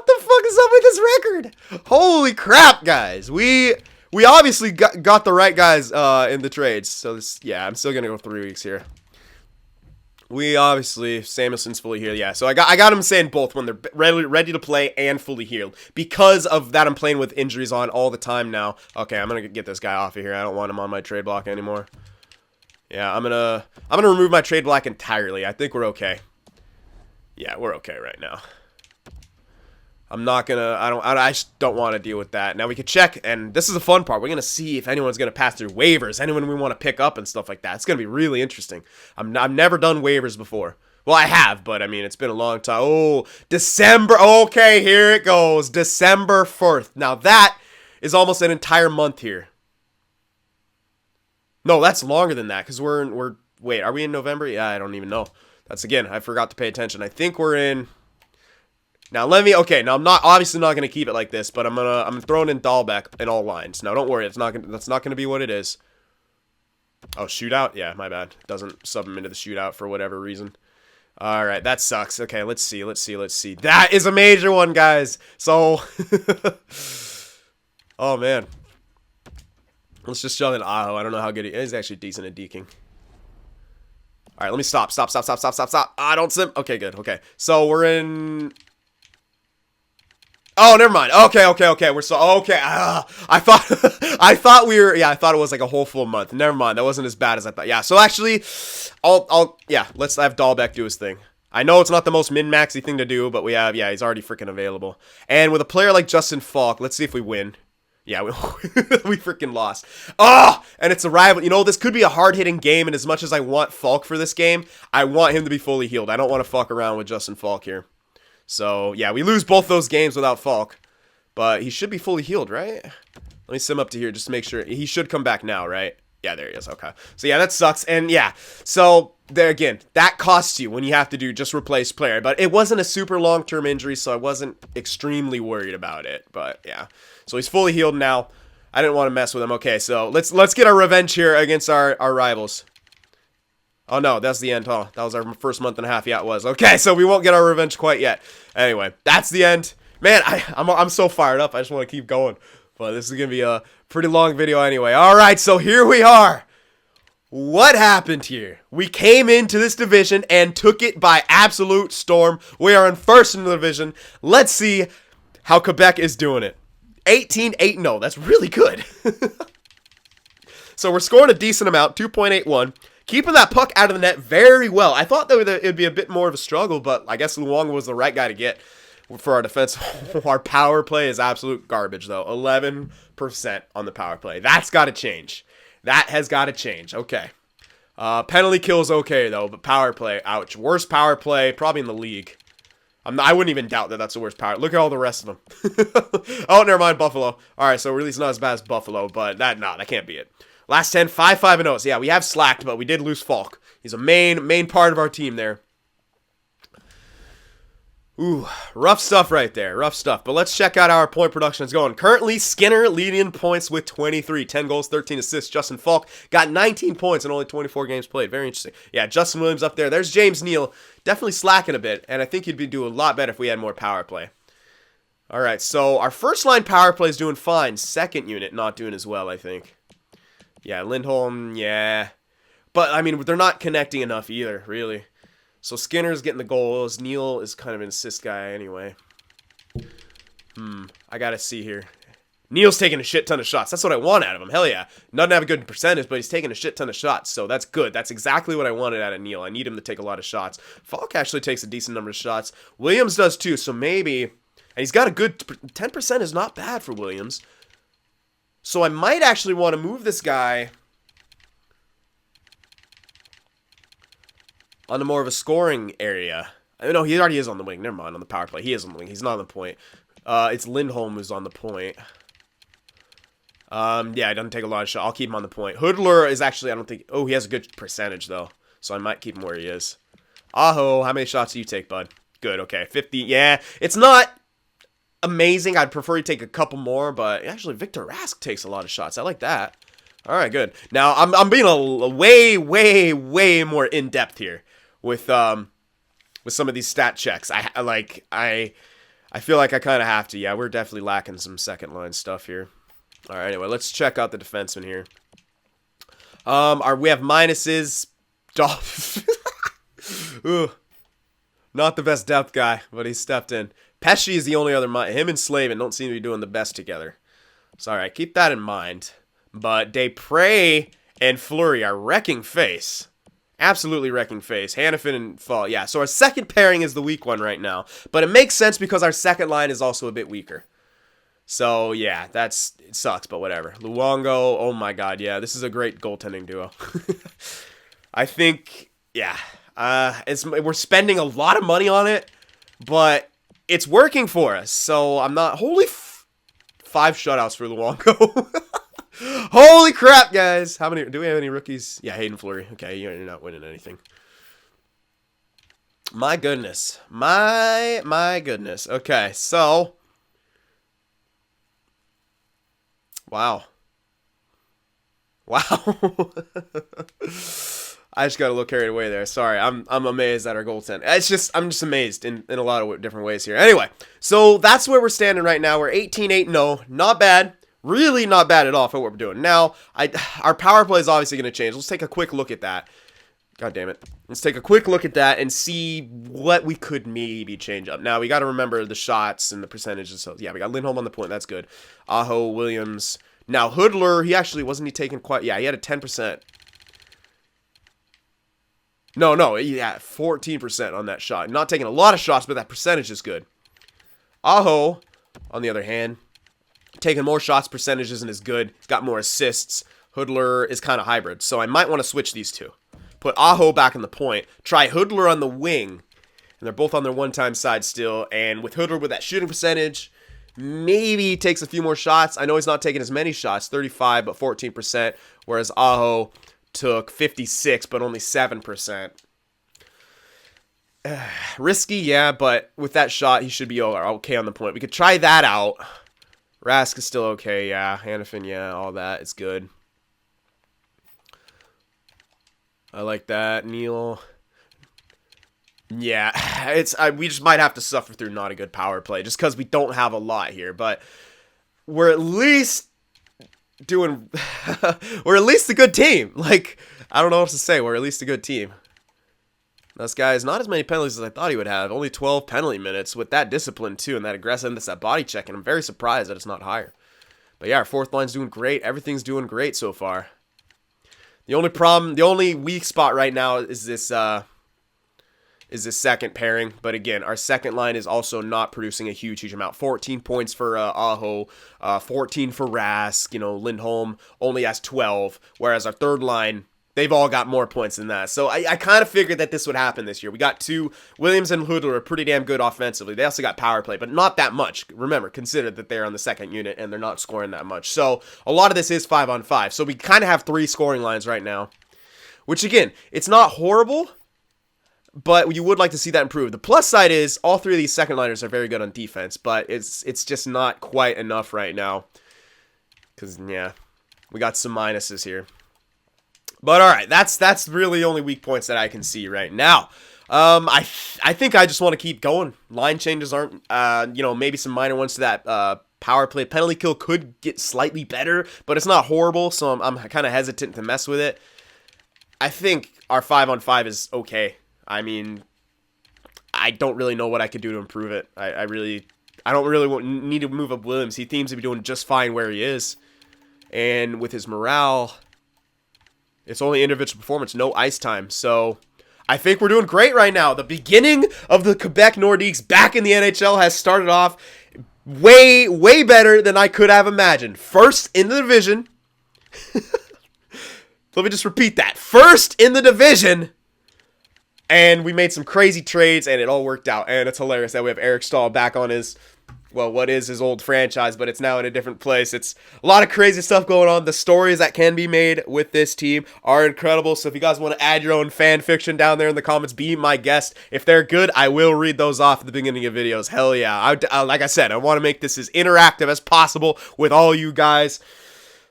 Speaker 1: the fuck is up with this record? Holy crap, guys. We obviously got the right guys in the trades. So, I'm still going to go 3 weeks here. We obviously, Samuelson's fully healed. Yeah, so I got him saying both when they're ready to play and fully healed. Because of that, I'm playing with injuries on all the time now. Okay, I'm going to get this guy off of here. I don't want him on my trade block anymore. Yeah, I'm gonna remove my trade block entirely. I think we're okay. Yeah, we're okay right now. I'm not gonna, I just don't want to deal with that. Now we can check, and this is the fun part. We're gonna see if anyone's gonna pass through waivers, anyone we want to pick up and stuff like that. It's gonna be really interesting. I've never done waivers before. Well, I have, but I mean, it's been a long time. Oh, December. Okay, here it goes. December 4th. Now that is almost an entire month here. No, that's longer than that, because wait, are we in November? Yeah, I don't even know. That's, again, I forgot to pay attention. I think we're in... Now, okay, now I'm obviously not going to keep it like this, but I'm throwing in Dahlbeck in all lines. Now, don't worry, that's not going to be what it is. Oh, shootout? Yeah, my bad. Doesn't sub him into the shootout for whatever reason. All right, that sucks. Okay, let's see. That is a major one, guys. So, oh, man. Let's just shove in Aho. I don't know how good he is. He's actually decent at deking. All right, let me stop. Ah, don't sim. Okay, good. Okay, so we're in... Oh, never mind. Okay. We're so okay. I thought we were. Yeah, I thought it was like a whole full month. Never mind. That wasn't as bad as I thought. Yeah. So actually, let's have Dahlbeck do his thing. I know it's not the most min-maxy thing to do, but he's already freaking available. And with a player like Justin Falk, let's see if we win. Yeah, we freaking lost. Oh, and it's a rival. You know, this could be a hard-hitting game, and as much as I want Falk for this game, I want him to be fully healed. I don't want to fuck around with Justin Falk here. So, yeah, we lose both those games without Falk. But he should be fully healed, right? Let me sim up to here just to make sure. He should come back now, right? Yeah, there he is. Okay. So, yeah, that sucks. And, yeah, so, there again, that costs you when you have to do just replace player. But it wasn't a super long-term injury, so I wasn't extremely worried about it. But, yeah. So, he's fully healed now. I didn't want to mess with him. Okay, so let's get our revenge here against our rivals. Oh, no, that's the end, huh? That was our first month and a half. Yeah, it was. Okay, so we won't get our revenge quite yet. Anyway, that's the end. Man, I'm so fired up. I just want to keep going. But this is going to be a pretty long video anyway. All right, so here we are. What happened here? We came into this division and took it by absolute storm. We are in first in the division. Let's see how Quebec is doing it. 18-8-0. That's really good. So we're scoring a decent amount, 2.81. Keeping that puck out of the net very well. I thought that it would be a bit more of a struggle, but I guess Luongo was the right guy to get for our defense. Our power play is absolute garbage, though. 11% on the power play. That's got to change. That has got to change. Okay. Penalty kill is okay, though, but power play, ouch. Worst power play probably in the league. I wouldn't even doubt that that's the worst power. Look at all the rest of them. Oh, never mind, Buffalo. All right, so at least not as bad as Buffalo, but that can't be it. Last 10, 5-5-0. So, yeah, we have slacked, but we did lose Falk. He's a main part of our team there. Ooh, rough stuff right there. Rough stuff. But let's check out how our point production is going. Currently, Skinner leading in points with 23. 10 goals, 13 assists. Justin Falk got 19 points in only 24 games played. Very interesting. Yeah, Justin Williams up there. There's James Neal. Definitely slacking a bit, and I think he'd be doing a lot better if we had more power play. All right, so our first line power play is doing fine. Second unit not doing as well, I think. Yeah, Lindholm, yeah. But, I mean, they're not connecting enough either, really. So Skinner's getting the goals. Neal is kind of an assist guy anyway. I gotta see here. Neal's taking a shit ton of shots. That's what I want out of him. Hell yeah. Doesn't have a good percentage, but he's taking a shit ton of shots. So that's good. That's exactly what I wanted out of Neal. I need him to take a lot of shots. Falk actually takes a decent number of shots. Williams does too, so maybe... And he's got a good... 10% is not bad for Williams. So I might actually want to move this guy onto more of a scoring area. No, he already is on the wing. Never mind, on the power play. He is on the wing. He's not on the point. It's Lindholm who's on the point. Yeah, it doesn't take a lot of shots. I'll keep him on the point. Hoodler is actually, I don't think... Oh, he has a good percentage, though. So I might keep him where he is. Aho, how many shots do you take, bud? Good, okay. 50, yeah. It's not... amazing. I'd prefer you take a couple more, but actually Victor Rask takes a lot of shots. I like that. All right, good. Now I'm being a way more in depth here with some of these stat checks. I feel like I kind of have to. Yeah, we're definitely lacking some second line stuff here. All right, anyway, let's check out the defenseman here. We have minuses. Ooh, not the best depth guy, but he stepped in. Pesci is the only other... Him and Slavin don't seem to be doing the best together. So, alright, keep that in mind. But Desprez and Fleury are wrecking face. Absolutely wrecking face. Hannafin and Fall. Yeah, so our second pairing is the weak one right now. But it makes sense because our second line is also a bit weaker. So, yeah, it sucks, but whatever. Luongo, oh my god, yeah, this is a great goaltending duo. I think, yeah, we're spending a lot of money on it, but it's working for us. So, I'm not, 5 shutouts for Luongo. Holy crap, guys. How many, do we have any rookies? Yeah, Hayden Fleury. Okay, you're not winning anything. My goodness. My goodness. Okay, so... Wow. I just got a little carried away there. Sorry, I'm amazed at our goaltending. I'm just amazed in a lot of different ways here. Anyway, so that's where we're standing right now. We're 18-8-0. Not bad. Really not bad at all for what we're doing. Now, our power play is obviously going to change. Let's take a quick look at that. God damn it. Let's take a quick look at that and see what we could maybe change up. Now, we got to remember the shots and the percentages. So, yeah, we got Lindholm on the point. That's good. Aho, Williams. Now, Hoodler, wasn't he taking quite... Yeah, he had a 10%. No, yeah, 14% on that shot. Not taking a lot of shots, but that percentage is good. Aho, on the other hand, taking more shots, percentage isn't as good. He's got more assists. Hoodler is kind of hybrid, so I might want to switch these two. Put Aho back in the point. Try Hoodler on the wing. And they're both on their one-time side still. And with Hoodler with that shooting percentage, maybe he takes a few more shots. I know he's not taking as many shots, 35 but 14%, whereas Aho took 56 but only 7%. Risky, yeah, but with that shot, he should be okay on the point. We could try that out. Rask is still okay, yeah. Hannafin, yeah, all that. It's good. I like that. Neal. Yeah, we just might have to suffer through not a good power play just because we don't have a lot here. But we're at least doing... we're at least a good team. Like, I don't know what to say. We're at least a good team. This guy has not as many penalties as I thought he would have. Only 12 penalty minutes with that discipline, too, and that aggressiveness, that body check. And I'm very surprised that it's not higher. But yeah, our fourth line's doing great. Everything's doing great so far. The only weak spot right now is this second pairing. But again, our second line is also not producing a huge amount. 14 points for Aho, 14 for Rask. Lindholm only has 12, whereas our third line, they've all got more points than that. So I kind of figured that this would happen this year. We got two. Williams and Hoodler are pretty damn good offensively. They also got power play, but not that much. Remember, consider that they're on the second unit and they're not scoring that much. So a lot of this is 5-on-5. So we kind of have 3 scoring lines right now, which again, it's not horrible, but you would like to see that improve. The plus side is all 3 of these second liners are very good on defense, but it's just not quite enough right now because, yeah, we got some minuses here. But all right, that's really the only weak points that I can see right now. I think I just want to keep going. Line changes aren't, maybe some minor ones to that power play. Penalty kill could get slightly better, but it's not horrible, so I'm kind of hesitant to mess with it. I think our 5-on-5 is okay. I mean, I don't really know what I could do to improve it. I don't really need to move up Williams. He seems to be doing just fine where he is, and with his morale, it's only individual performance, no ice time. So I think we're doing great right now. The beginning of the Quebec Nordiques back in the NHL has started off way, way better than I could have imagined. First in the division. Let me just repeat that. First in the division. And we made some crazy trades, and it all worked out. And it's hilarious that we have Eric Stahl back on his... well, what is his old franchise, but it's now in a different place. It's a lot of crazy stuff going on. The stories that can be made with this team are incredible. So if you guys want to add your own fan fiction down there in the comments, be my guest. If they're good, I will read those off at the beginning of videos. Hell yeah. Like I said, I want to make this as interactive as possible with all you guys.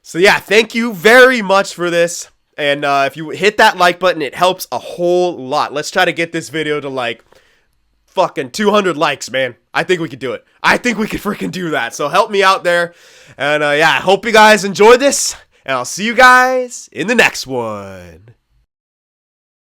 Speaker 1: So yeah, thank you very much for this. And if you hit that like button, it helps a whole lot. Let's try to get this video to like fucking 200 likes, man. I think we could do it. I think we could freaking do that. So help me out there. And yeah, I hope you guys enjoyed this. And I'll see you guys in the next one.